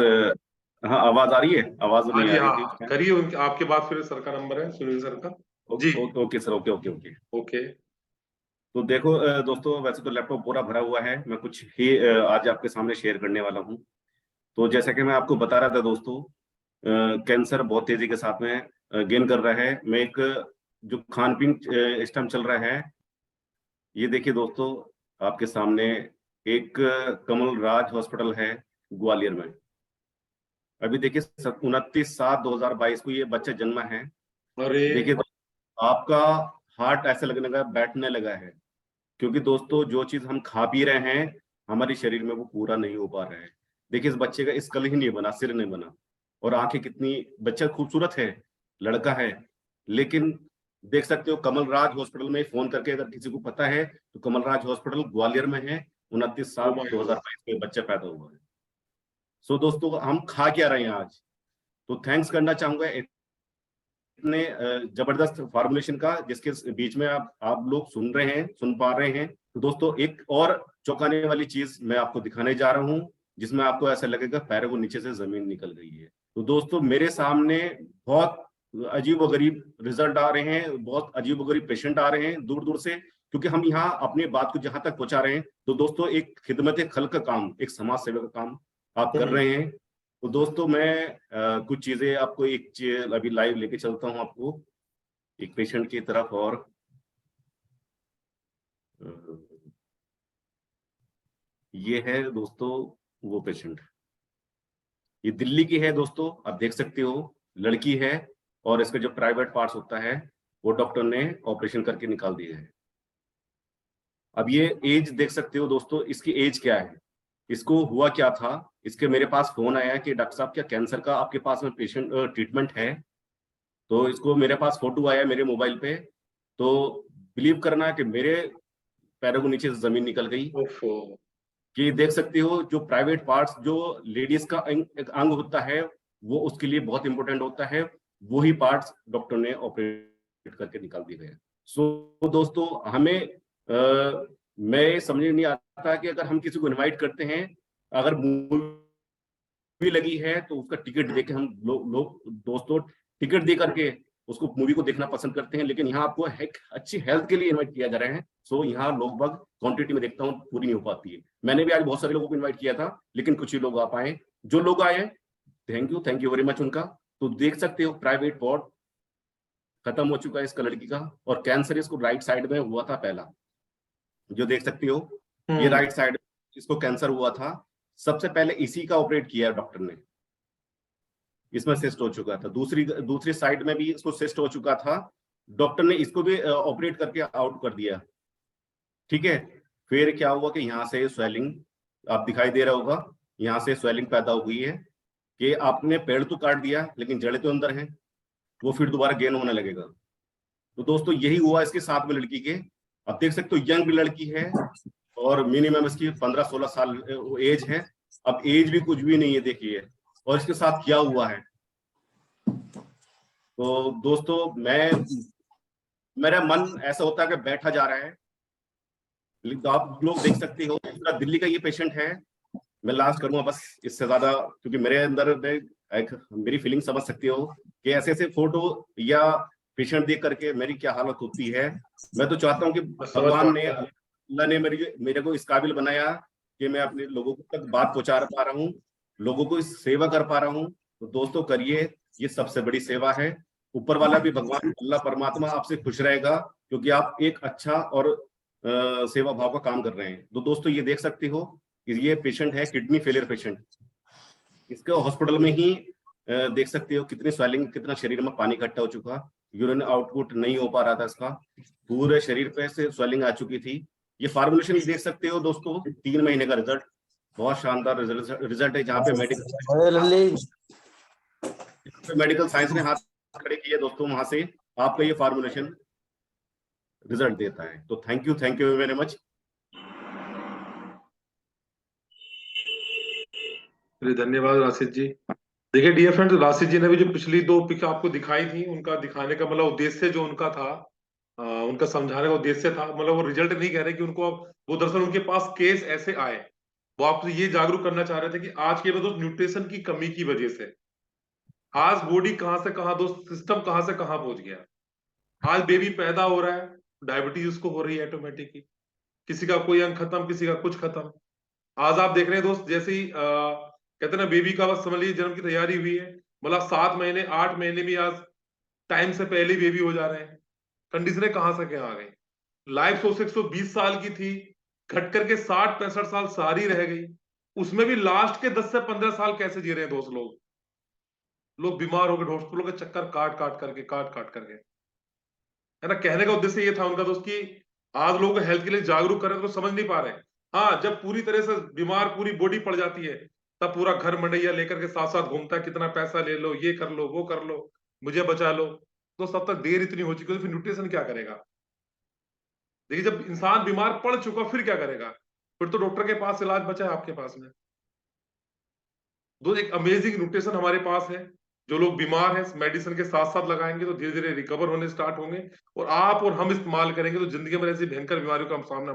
S4: हाँ, आवाज आ रही है? आवाज
S1: हाँ
S4: नहीं
S1: जी
S4: आ रही
S1: हाँ,
S4: थी उस टाइम।
S1: करिए उनके, आपके बाद फिर सर का नंबर है, सुनील सर का। जी
S4: okay sir, okay okay okay.
S1: Okay.
S4: तो देखो दोस्तों, वैसे तो लैपटॉप पूरा भरा हुआ है। मैं कुछ ही आज आपके सामने शेयर करने वाला हूँ। तो जैसा कि मैं आपको बता रहा था दोस्तों, कैंसर बहुत तेजी के साथ में गेन कर रहा है। मैं एक जो खान पीन इस टाइम चल रहा है, ये देखिए दोस्तों आपके सामने, एक कमल राज हॉस्पिटल है ग्वालियर में। अभी देखिए 29/7/2022 को ये बच्चा जन्मा है।
S1: अरे
S4: देखिए आपका हार्ट ऐसे लगने लगा, बैठने लगा है। क्योंकि दोस्तों जो चीज हम खा पी रहे हैं हमारे शरीर में वो पूरा नहीं हो पा रहा है। देखिए इस बच्चे का स्कल ही नहीं बना, सिर नहीं बना, और आंखें कितनी, बच्चा खूबसूरत है लड़का है, लेकिन देख सकते हो कमल राज हॉस्पिटल में फोन करके अगर किसी को पता है तो कमल राज हॉस्पिटल ग्वालियर में है, 29/7/2022 में बच्चा पैदा हुआ है। सो दोस्तों हम खा क्या रहे हैं आज, तो थैंक्स करना चाहूंगा इतने जबरदस्त फॉर्मुलेशन का जिसके बीच में आप लोग सुन पा रहे हैं। तो दोस्तों एक और चौंकाने वाली चीज मैं आपको दिखाने जा रहा हूं, जिसमें आपको ऐसा लगेगा पैरों को नीचे से जमीन निकल गई है। तो दोस्तों मेरे सामने बहुत अजीबोगरीब रिजल्ट आ रहे हैं, बहुत अजीबोगरीब पेशेंट आ रहे हैं दूर दूर से, क्योंकि हम यहाँ अपनी बात को जहां तक पहुंचा रहे हैं। तो दोस्तों एक खिदमत खल्क का काम, एक समाज सेवा का काम आप कर रहे हैं। तो दोस्तों मैं कुछ चीजें आपको अभी लाइव लेके चलता हूं आपको एक पेशेंट की तरफ। और ये है दोस्तों वो पेशेंट, ये दिल्ली की है दोस्तों, आप देख सकते हो लड़की है, और इसका जो प्राइवेट पार्ट्स होता है वो डॉक्टर ने ऑपरेशन करके निकाल दिए है। अब ये एज देख सकते हो दोस्तों, इसकी एज क्या है, इसको हुआ क्या था। इसके मेरे पास फोन आया कि डॉक्टर साहब क्या कैंसर का आपके पास में पेशेंट ट्रीटमेंट है। तो इसको मेरे पास फोटो आया मेरे मोबाइल पे, तो बिलीव करना कि मेरे पैरों को नीचे से जमीन निकल गई। कि देख सकते हो जो प्राइवेट पार्ट्स जो लेडीज का एक अंग होता है वो उसके लिए बहुत इंपॉर्टेंट होता है, वही पार्ट्स डॉक्टर ने ऑपरेट करके निकाल दिए गए। सो दोस्तों हमें मैं समझ नहीं आता कि अगर हम किसी को इनवाइट करते हैं, अगर मूवी लगी है तो उसका टिकट देके हम लोग दोस्तों टिकट दे करके उसको मूवी को देखना पसंद करते हैं, लेकिन यहाँ आपको एक अच्छी हेल्थ के लिए इनवाइट किया जा रहा है। सो यहाँ लोग बाग क्वांटिटी में देखता हूँ पूरी नहीं हो पाती है। मैंने भी आज बहुत सारे लोगों को इनवाइट किया था, लेकिन कुछ ही लोग आ पाए। जो लोग आए थैंक यू वेरी मच उनका। तो देख सकते हो प्राइवेट वार्ड खत्म हो चुका है इसका लड़की का, और कैंसर इसको राइट साइड में हुआ था पहला, जो देख सकते हो ये राइट साइड इसको कैंसर हुआ था। सबसे पहले इसी का ऑपरेट किया डॉक्टर ने, इसमें सिस्ट हो चुका था। दूसरी साइड में भी इसको सिस्ट हो चुका था, डॉक्टर ने इसको भी ऑपरेट करके आउट कर दिया। ठीक है, फिर क्या हुआ कि यहाँ से स्वेलिंग आप दिखाई दे रहा होगा, यहाँ से स्वेलिंग पैदा हुई है कि आपने पेड़ तो काट दिया लेकिन जड़ें तो अंदर हैं, वो फिर दोबारा गेन होने लगेगा। तो दोस्तों यही हुआ इसके साथ में लड़की के। आप देख सकते हो यंग लड़की है और मिनिमम इसकी 15-16 साल एज है। अब एज भी कुछ भी नहीं है देखिए, और इसके साथ क्या हुआ है। तो दोस्तों मेरा मन ऐसा होता है कि बैठा जा रहा है। तो आप लोग देख सकते हो पूरा दिल्ली का ये पेशेंट है। मैं लास्ट करूंगा बस, इससे ज्यादा क्योंकि मेरे अंदर मेरी फीलिंग समझ सकते हो कि ऐसे ऐसे फोटो या पेशेंट देख करके मेरी क्या हालत होती है। मैं तो चाहता हूँ कि भगवान ने अल्लाह ने मेरे को इस काबिल बनाया कि मैं अपने लोगों तक बात पहुंचा पा रहा हूँ, लोगों को सेवा कर पा रहा हूँ। तो दोस्तों करिए, ये सबसे बड़ी सेवा है। ऊपर वाला भी भगवान अल्लाह परमात्मा आपसे खुश रहेगा क्योंकि आप एक अच्छा और सेवा भाव का काम कर रहे हैं। तो दोस्तों ये देख सकते हो कि ये पेशेंट है किडनी फेलियर पेशेंट। इसके हॉस्पिटल में ही देख सकते हो कितनी स्वेलिंग, कितना शरीर में पानी इकट्ठा हो चुका, यूरिन आउटपुट नहीं हो पा रहा था, इसका पूरे शरीर पे से स्वेलिंग आ चुकी थी। ये फार्मुलेशन देख सकते हो दोस्तों, 3 महीने का रिजल्ट, बहुत शानदार रिजल्ट है। जहाँ पे मेडिकल साइंस ने हाथ खड़े किए दोस्तों, वहां से आपका ये फार्मुलेशन रिजल्ट देता है। तो थैंक यू वेरी मच।
S1: धन्यवाद राशिद जी। देखिए डियर फ्रेंड्स, राशिद जी ने भी जो पिछली 2 पिक आपको दिखाई थी, उनका दिखाने का मतलब उद्देश्य जो उनका था, उनका समझाने का उद्देश्य था, मतलब वो रिजल्ट नहीं कह रहे कि उनको वो दरअसल उनके पास केस ऐसे आए, वो आपको ये जागरूक करना चाह रहे थे कि आज के दोस्त न्यूट्रिशन की कमी की वजह से आज बॉडी कहां से कहां दोस्त, सिस्टम कहां से कहां पहुंच गया। आज बेबी पैदा हो रहा है, डायबिटीज उसको हो रही है ऑटोमेटिकली, किसी का कोई अंग खत्म, किसी का कुछ खत्म। आज आप देख रहे हैं दोस्त, जैसे ही कहते हैं ना बेबी का बस समझ लीजिए जन्म की तैयारी हुई है, मतलब 7 महीने 8 महीने भी आज टाइम से पहले बेबी हो जा रहे हैं। कंडीशनें कहां से कहां आ गई। लाइफ सोच 120 साल की थी, घट करके 60-65 साल सारी रह गई। उसमें भी लास्ट के 10 से 15 साल कैसे जी रहे हैं दोस्त लोग बीमार हो गए, हॉस्पिटलों के चक्कर काट काट करके, है ना। कहने का उद्देश्य ये था उनका दोस्त कि आज लोगों को हेल्थ के लिए जागरूक करें तो समझ नहीं पा रहे। हाँ, जब पूरी तरह से बीमार पूरी बॉडी पड़ जाती है तब पूरा घर मंडैया लेकर के साथ साथ घूमता है, कितना पैसा ले लो, ये कर लो वो कर लो, मुझे बचा लो, तो तब तक देर इतनी हो चुकी है, तो फिर न्यूट्रिशन क्या करेगा? देखिए, जब इंसान बीमार पड़ चुका फिर क्या करेगा? फिर तो डॉक्टर के पास इलाज बचा है आपके पास में। दो एक अमेजिंग न्यूट्रिशन हमारे पास है। जो लोग बीमार हैं मेडिसिन के साथ साथ लगाएंगे तो धीरे धीरे रिकवर होने स्टार्ट होंगे, और आप और हम इस्तेमाल करेंगे तो जिंदगी में ऐसी भयंकर बीमारियों का सामना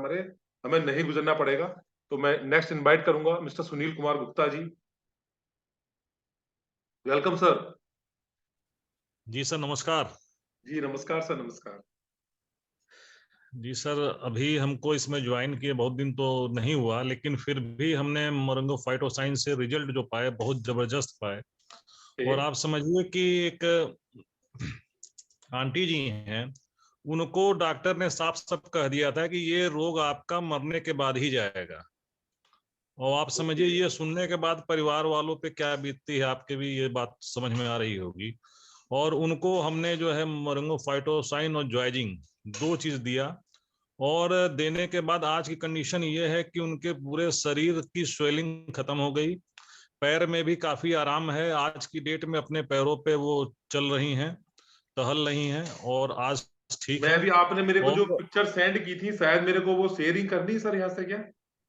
S1: हमें नहीं गुजरना पड़ेगा। तो मैं नेक्स्ट इनवाइट करूंगा mister Sunil Kumar Gupta ji. Welcome sir.
S6: जी सर नमस्कार।
S1: जी नमस्कार सर, नमस्कार।
S6: जी सर, अभी हमको इसमें ज्वाइन किए बहुत दिन तो नहीं हुआ, लेकिन फिर भी हमने मोरिंगो फाइटोसाइंस से रिजल्ट जो पाए बहुत जबरदस्त पाए। और आप समझिए कि एक आंटी जी हैं, उनको डॉक्टर ने साफ साफ कह दिया था कि ये रोग आपका मरने के बाद ही जाएगा। और आप समझिए ये सुनने के बाद परिवार वालों पे क्या बीतती है, आपके भी ये बात समझ में आ रही होगी। और उनको हमने जो है मोरिंगो फाइटोसाइन और ज्वाइजिंग 2 चीज दिया, और देने के बाद आज की कंडीशन ये है कि उनके पूरे शरीर की स्वेलिंग खत्म हो गई, पैर में भी काफी आराम है। आज की डेट में अपने पैरों पे वो चल रही हैं, टहल रही हैं, और आज ठीक
S1: मैं
S6: है।
S1: अभी आपने मेरे को जो
S6: और
S1: पिक्चर सेंड की थी, शायद मेरे को वो शेयरिंग करनी है सर यहाँ से क्या?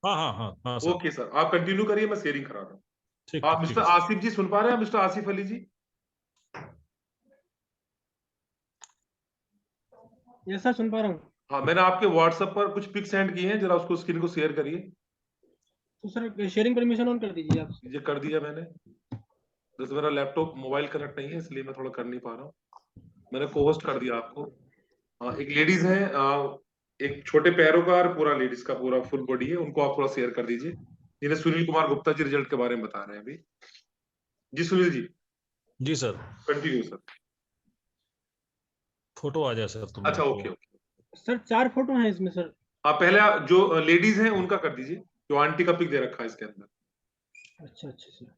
S6: हाँ हाँ हाँ हाँ सर,
S1: ओके सर, आप कंटिन्यू करिए, मैं शेयरिंग करा रहा हूँ।
S6: ठीक
S1: आप
S6: है, ठीक
S1: मिस्टर
S6: है सर।
S1: आसिफ जी सुन पा रहे हैं? मिस्टर आसिफ अली जी।
S7: यस सर, सुन पा रहा हूँ।
S1: हाँ, मैंने आपके व्हाट्सएप पर कुछ पिक सेंड किए हैं, जरा उसको स्क्रीन को शेयर करिए।
S7: तो सर शेयरिंग परमिशन ऑन कर दीजिए आप।
S1: ये कर दिया मैंने। जैसे मेरा लैपटॉप मोबाइल कनेक्ट नहीं है इसलिए मैं थोड़ा कर नहीं पा रहा हूँ। मैंने को होस्ट कर दिया आपको। हाँ, एक लेडीज है, एक छोटे पैरों का और पूरा लेडीज का पूरा फुल बॉडी है, उनको आप थोड़ा शेयर कर दीजिए। जिन्हें सुनील कुमार गुप्ता जी रिजल्ट के बारे में बता रहे हैं अभी। जी सुनील जी,
S6: जी सर,
S1: कंटिन्यू सर।
S6: फोटो आ जाए सर तुम
S1: अच्छा,
S6: लोग
S1: ओके
S6: को।
S1: ओके।
S7: सर 4 फोटो हैं इसमें सर।
S1: आप पहले जो लेडीज हैं उनका कर दीजिए, जो आंटी का पिक दे रखा है इसके अंदर।
S7: अच्छा अच्छा सर।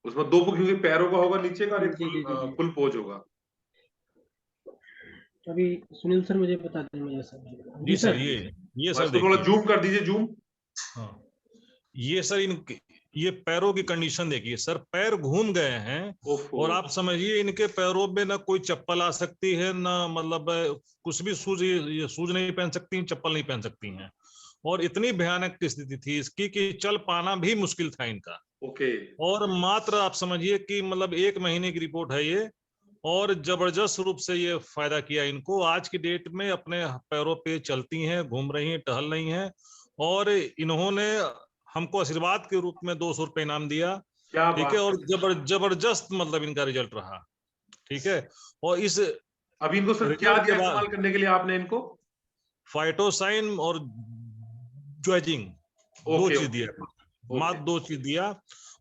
S1: उसमें 2 क्योंकि पैरों का होगा नीचे का, और एक
S7: जी, जी, जी, जी।
S1: फुल पोज होगा।
S7: अभी सुनील सर मुझे बता दें मुझे सर।
S6: जी सर, ये सर
S1: इसको थोड़ा
S6: देखिए।
S1: जूम कर दीजिए, जूम।
S6: हाँ, ये सर ये पैरों की कंडीशन देखिए सर, पैर घूम गए हैं।
S1: ओफो।
S6: और आप समझिए इनके पैरों में ना कोई चप्पल आ सकती है, ना मतलब कुछ भी शूज, ये शूज नहीं पहन सकती, चप्पल नहीं पहन सकती हैं। और इतनी भयानक स्थिति थी इसकी कि चल पाना भी मुश्किल था इनका।
S1: ओके।
S6: और मात्र आप समझिए कि मतलब 1 महीने की रिपोर्ट है ये, और जबरदस्त रूप से ये फायदा किया इनको। आज की डेट में अपने पैरों पे चलती हैं, घूम रही हैं, टहल रही हैं। और इन्होंने हमको आशीर्वाद के रूप में 200 रुपये इनाम दिया।
S1: क्या
S6: ठीक
S1: बात
S6: है, और
S1: है।
S6: जबरदस्त मतलब इनका रिजल्ट रहा। ठीक है, और इस
S1: अभी इनको सर क्या
S6: रिजल्ट के
S1: दिया
S6: बाद
S1: इस्तेमाल करने के लिए आपने इनको?
S6: फाइटोसाइन और ज्वाइजिंग 2
S1: ओके,
S6: चीज
S1: ओके,
S6: दिया,
S1: ओके।
S6: मात्र 2 चीज दिया।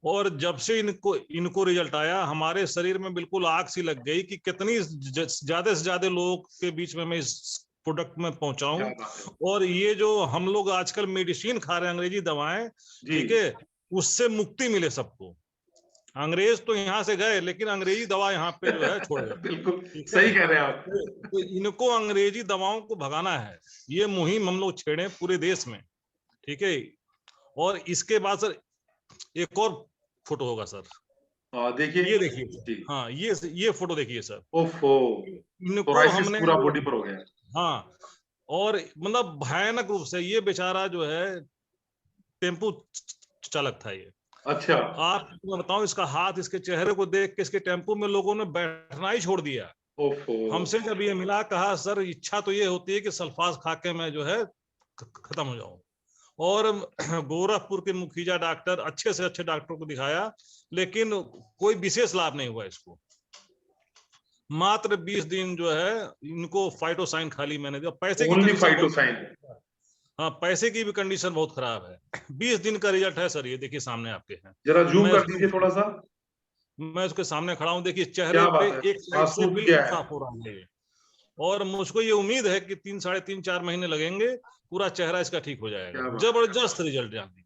S6: और जब से इनको रिजल्ट आया, हमारे शरीर में बिल्कुल आग सी लग गई कि कितनी ज्यादा से ज्यादा लोग के बीच में मैं इस प्रोडक्ट में पहुंचाऊं।
S1: क्या बात है।
S6: और ये जो हम लोग आजकल मेडिसिन खा रहे हैं, अंग्रेजी दवाएं,
S1: जी।
S6: ठीक है, उससे मुक्ति मिले सबको। अंग्रेज तो यहाँ से गए, लेकिन अंग्रेजी दवा यहाँ पे जो है छोड़ गए।
S1: बिल्कुल
S6: ठीक
S1: सही
S6: है,
S1: कह रहे हैं आप।
S6: तो इनको अंग्रेजी दवाओं को भगाना है, ये मुहिम हम लोग छेड़े पूरे देश में। ठीक है, और इसके बाद सर एक और फोटो होगा सर,
S1: देखिए,
S6: ये देखिए।
S1: जी।
S6: हाँ, ये फोटो देखिए सर।
S1: ओफो,
S6: इनको
S1: सोराइसिस
S6: हमने
S1: पूरा बॉडी पर हो गया।
S6: हाँ, और मतलब भयानक रूप से ये बेचारा जो है टेम्पू चालक था ये।
S1: अच्छा।
S6: आप मैं बताऊं, इसका हाथ, इसके चेहरे को देख के इसके टेम्पो में लोगों ने बैठना ही छोड़ दिया।
S1: ओफो।
S6: हमसे जब ये मिला, कहा सर इच्छा तो ये होती है कि सल्फास खा के मैं जो है खत्म हो जाऊं। और गोरखपुर के मुखिया डॉक्टर, अच्छे से अच्छे डॉक्टर को दिखाया, लेकिन कोई विशेष लाभ नहीं हुआ इसको। मात्र 20 दिन जो है इनको फाइटोसाइन खाली मैंने दिया। पैसे की
S1: ओनली
S6: कंडीशन
S1: फाइटोसाइन।
S6: हाँ, पैसे की भी कंडीशन बहुत खराब है। 20 दिन का रिजल्ट है सर, ये देखिए सामने आपके हैं।
S1: जरा जूम
S6: मैं
S1: कर दीजिए थोड़ा सा।
S6: मैं उसके सामने खड़ा हूँ, देखिए चेहरे
S1: क्या
S6: पे
S1: बात है,
S6: एक साइड से
S1: सूख
S6: बिल्कुल
S1: गया है।
S6: साफ हो रहा है। और मुझको ये उम्मीद है कि 3, साढ़े 3, 4 महीने लगेंगे, पूरा चेहरा इसका ठीक हो
S1: क्या
S6: जाएगा।
S1: बात।
S6: जबरदस्त रिजल्ट जाती।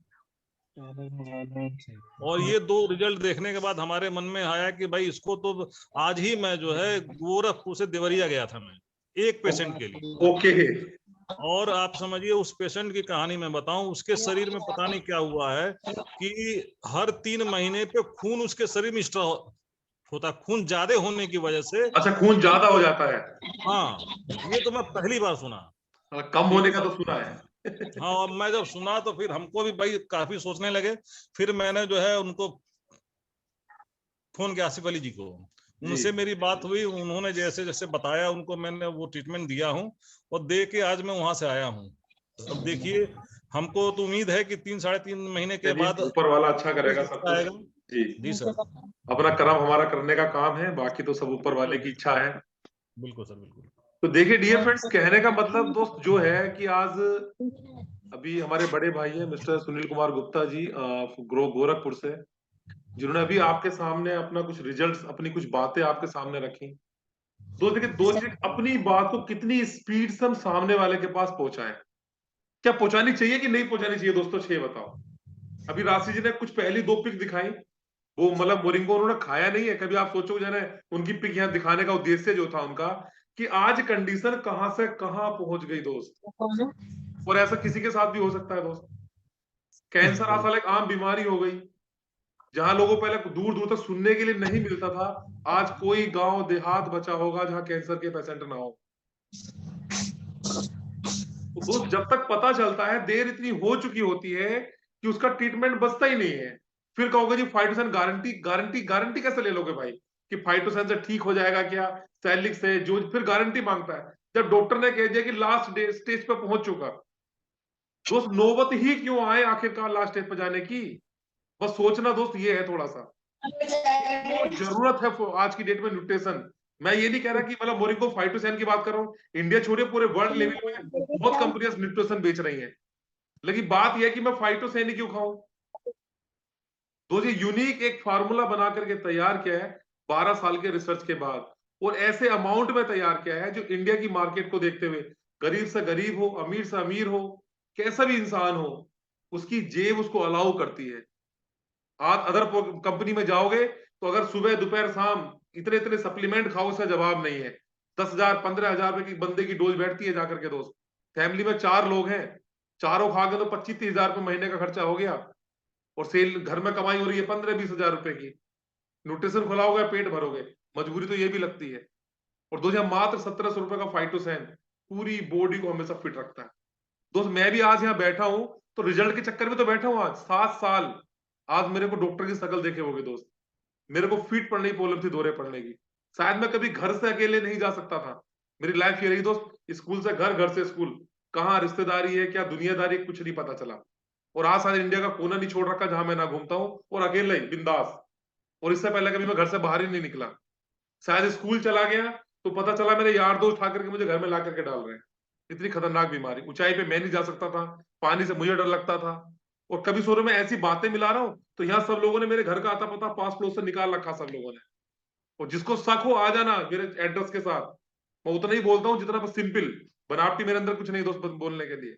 S6: और ये 2 रिजल्ट देखने के बाद हमारे मन में आया कि भाई इसको तो आज ही मैं जो है गोरखपुर से देवरिया गया था मैं, एक पेशेंट के लिए।
S1: ओके।
S6: और आप समझिए उस पेशेंट की कहानी मैं बताऊं, उसके शरीर में पता नहीं क्या हुआ है कि हर 3 महीने पे खून उसके शरीर में स्टॉक होता, खून ज्यादा होने की वजह से।
S1: अच्छा, खून ज्यादा हो जाता है।
S6: हाँ, ये तो मैं पहली बार सुना।
S1: कम
S6: ठीक
S1: होने
S6: है
S1: का
S6: ना?
S1: तो सुना है।
S6: हाँ, और मैं जब सुना तो फिर हमको भी भाई काफी सोचने लगे। फिर मैंने जो है उनको फोन किया, आसिफ अली जी को,
S1: जी।
S6: उनसे मेरी बात हुई, उन्होंने जैसे जैसे बताया उनको मैंने वो ट्रीटमेंट दिया हूँ, और दे के आज मैं वहां से आया हूँ। अब देखिए, हमको तो उम्मीद है कि 3-3.5 महीने के
S1: चलिए,
S6: बाद
S1: ऊपर वाला अच्छा करेगा सब कुछ।
S6: आएगा।
S1: जी।
S6: जी सर,
S1: अपना कर्म हमारा करने का काम है, बाकी तो सब ऊपर वाले की इच्छा है।
S6: बिल्कुल सर, बिल्कुल।
S1: तो देखिए डियर फ्रेंड्स, कहने का मतलब दोस्त जो है कि आज अभी हमारे बड़े भाई हैं मिस्टर सुनील कुमार गुप्ता जी, गोरखपुर से, जिन्होंने अभी आपके सामने अपना कुछ रिजल्ट्स, अपनी कुछ बातें आपके सामने रखी। दोस्त देखिए, दो चीज, अपनी बात को कितनी स्पीड से हम सामने वाले के पास पहुंचाएं, क्या पहुंचानी चाहिए कि नहीं पहुंचानी चाहिए दोस्तों, छह बताओ। अभी राशि जी ने कुछ पहली 2 पिक दिखाई, वो मतलब मोरिंगो उन्होंने खाया नहीं है। कभी आप सोचो जाने उनकी पिक यहाँ दिखाने का उद्देश्य जो था उनका, कि आज कंडीशन कहां से कहां पहुंच गई दोस्त, और ऐसा किसी के साथ भी हो सकता है दोस्त। कैंसर आज साला एक आम बीमारी हो गई, जहां लोगों को पहले दूर दूर तक सुनने के लिए नहीं मिलता था, आज कोई गांव देहात बचा होगा जहां कैंसर के पेशेंट ना हो। तो दोस्त जब तक पता चलता है, देर इतनी हो चुकी होती है कि उसका ट्रीटमेंट बचता ही नहीं है। फिर कहोगे जी फाइटोसन गारंटी, गारंटी गारंटी कैसे ले लोगे भाई कि फाइटोसन से ठीक हो जाएगा क्या, सैलिक से, जो फिर गारंटी मांगता है जब डॉक्टर ने कह दिया कि लास्ट स्टेज पे पहुंच चुका। दोस्त नौबत ही क्यों आए आखिरकार लास्ट स्टेज पे जाने की, बस सोचना दोस्त ये है थोड़ा सा। तो जरूरत है आज की डेट में न्यूट्रिशन। मैं ये नहीं कह रहा कि मतलब मोरिंगो फाइटोसन की बात कर रहा हूँ, इंडिया छोड़िए पूरे वर्ल्ड लेवल में बहुत कंपनियां न्यूट्रिशन बेच रही हैं, लेकिन बात यह है कि मैं फाइटोसन ही क्यों खाऊं। तो ये यूनिक एक फार्मूला बना करके तैयार किया है 12 साल के रिसर्च के बाद, और ऐसे अमाउंट में तैयार किया है जो इंडिया की मार्केट को देखते हुए, गरीब से गरीब हो, अमीर से अमीर हो, कैसा भी इंसान हो, उसकी जेब उसको अलाउ करती है। आज अदर कंपनी में जाओगे तो अगर सुबह दोपहर शाम इतने इतने सप्लीमेंट खाओ, उसका जवाब नहीं है। 10,000 15,000 रुपए की बंदे की डोज बैठती है जाकर के दोस्त। फैमिली में 4 लोग हैं, चारों खा के तो 25-30 हजार रुपए महीने का खर्चा हो गया, और सेल घर में कमाई हो रही है 15-20 हजार रुपए की। न्यूट्रिशन खुलाओगे पेट भरोगे, मजबूरी तो ये भी लगती है। और दोस्त मात्र 1700 रुपए का फाइटोसैन पूरी बॉडी को हमेशा फिट रखता है। दोस्त मैं भी आज यहाँ बैठा हूं तो रिजल्ट के चक्कर में तो बैठा हूं, आज 7 साल आज मेरे को डॉक्टर की शक्ल देखे होगे दोस्त। मेरे को फीट पड़ने की प्रॉब्लम थी, दौरे पड़ने की, शायद मैं कभी घर से अकेले नहीं जा सकता था। मेरी लाइफ ये रही दोस्त, स्कूल से घर, घर से स्कूल, कहाँ रिश्तेदारी है क्या दुनियादारी है, कुछ नहीं पता चला। और आज शायद इंडिया का कोना नहीं छोड़ रखा जहां मैं ना घूमता हूँ, और अकेले ही बिंदास। और इससे पहले कभी मैं घर से बाहर ही नहीं निकला। शायद स्कूल चला गया तो पता चला मेरे यार दोस्त उठा करके मुझे घर में ला करके डाल रहे हैं। इतनी खतरनाक बीमारी, ऊंचाई पे मैं नहीं जा सकता था, पानी से मुझे डर लगता था। और कभी सोरे में ऐसी बातें मिला रहा हूं तो यहाँ सब लोगों ने मेरे घर का आता पता पास पड़ोस से निकाल रखा सब लोगों ने। और जिसको शक हो आ जाना मेरे एड्रेस के साथ, मैं उतना ही बोलता हूँ जितना बस सिंपल, बनावटी मेरे अंदर कुछ नहीं दोस्त बोलने के लिए।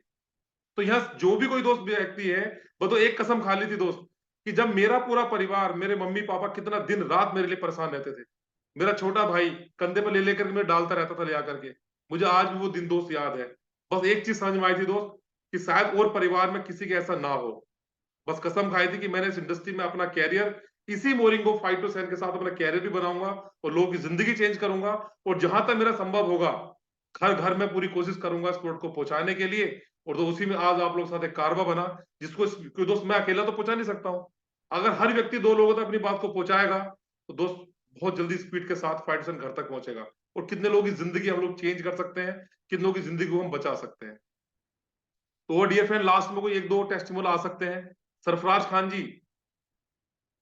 S1: तो यहाँ जो भी कोई दोस्त व्यक्ति है, वो तो एक कसम खा ली थी दोस्त कि जब मेरा पूरा परिवार, मेरे मम्मी पापा कितना दिन रात मेरे लिए परेशान रहते थे, मेरा छोटा भाई कंधे पर ले लेकर मैं डालता रहता था ले आकर के, मुझे आज भी वो दिन दोस्त याद है। बस एक चीज समझ में आई थी दोस्त कि शायद और परिवार में किसी के ऐसा ना हो। बस कसम खाई थी कि मैंने इस इंडस्ट्री में अपना कैरियर, इसी मोरिंगो फाइटोसैन के साथ अपना कैरियर भी बनाऊंगा और लोगों की जिंदगी चेंज करूंगा। और जहां तक मेरा संभव होगा घर घर में पूरी कोशिश करूंगा इस प्रोडक्ट को पहुंचाने के लिए। और तो उसी में आज आप लोग साथ एक कारवा बना, जिसको दोस्त मैं अकेला तो पहुंचा नहीं सकता हूं। अगर हर व्यक्ति 2 लोगों तक अपनी बात को पहुंचाएगा तो दोस्त बहुत जल्दी स्पीड के साथ फाइटोसन घर तक पहुंचेगा। और कितने लोगों की जिंदगी हम लोग चेंज कर सकते हैं, कितने लोगों की जिंदगी को हम बचा सकते हैं। तो डियर फ्रेंड, लास्ट में कोई 1-2 टेस्टिमोनियल आ सकते हैं। सरफराज खान जी,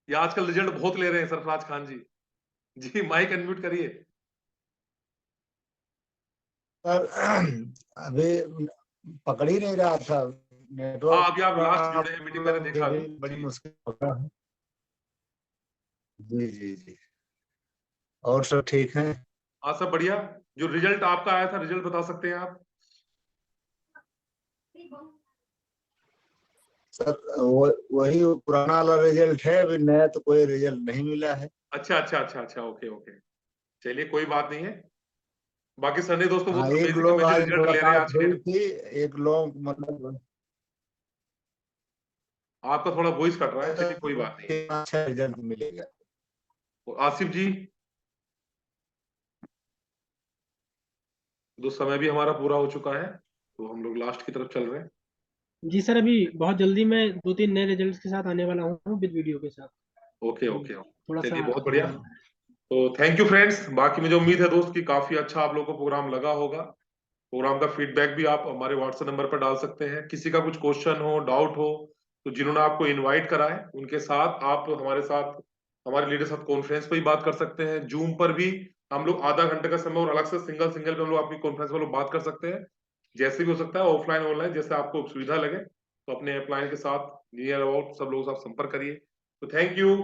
S1: ये आजकल रिजल्ट बहुत ले रहे हैं सरफराज खान जी। जी माइक अनम्यूट करिए।
S8: सर अभी पकड़ ही नहीं रहा था नेटवर्क।
S1: हाँ, अभी आप लास्ट जुड़े हैं मीटिंग, मैंने देखा अभी।
S8: बड़ी
S1: जी।
S8: मुश्किल हो रहा है। जी जी जी, और सब ठीक है?
S1: हाँ सब बढ़िया। जो रिजल्ट आपका आया था, रिजल्ट बता सकते हैं आप?
S8: सर वही पुराना वाला रिजल्ट है, अभी नया तो कोई रिजल्ट नहीं मिला है।
S1: अच्छा अच्छा अच्छा अच्छा, ओके ओके, चलिए कोई बात नहीं है। बाकी सर ने दोस्तों
S8: हाँ,
S1: बहुत
S8: एक
S1: अमेजिंग
S8: लोग आज
S1: रिजल्ट ले रहे हैं
S8: मुलाकात
S1: आज के।
S8: हुई थी, एक लोग मतलब
S1: आपका थोड़ा वॉइस कट रहा है, चलिए कोई बात नहीं।
S8: अच्छा रिजल्ट मिलेगा।
S1: और आसिफ जी, तो समय भी हमारा पूरा हो चुका है, तो हम लोग लास्ट की तरफ चल रहे हैं।
S7: जी सर, अभी बहुत जल्दी मैं 2-3 नए रिजल्ट्स के साथ आने वाला हूँ विद वीडियो के साथ।
S1: ओके ओके,
S7: थोड़ा सा
S1: चलिए बहुत बढ़िया। तो थैंक यू फ्रेंड्स। बाकी मुझे उम्मीद है दोस्त कि काफी अच्छा आप लोगों को प्रोग्राम लगा होगा। प्रोग्राम का फीडबैक भी आप हमारे व्हाट्सएप नंबर पर डाल सकते हैं। किसी का कुछ क्वेश्चन हो, डाउट हो, तो जिन्होंने आपको इनवाइट करा है उनके साथ आप हमारे लीडर साथ कॉन्फ्रेंस पे ही बात कर सकते हैं। जूम पर भी हम लोग आधा घंटे का समय और अलग से सिंगल पे हम लोग आपकी कॉन्फ्रेंस में लोग बात कर सकते हैं। जैसे भी हो सकता है, ऑफलाइन ऑनलाइन जैसे आपको सुविधा लगे, तो अपने अपलाइन के साथ नियर अबाउट सब लोगों से आप संपर्क करिए। तो थैंक यू।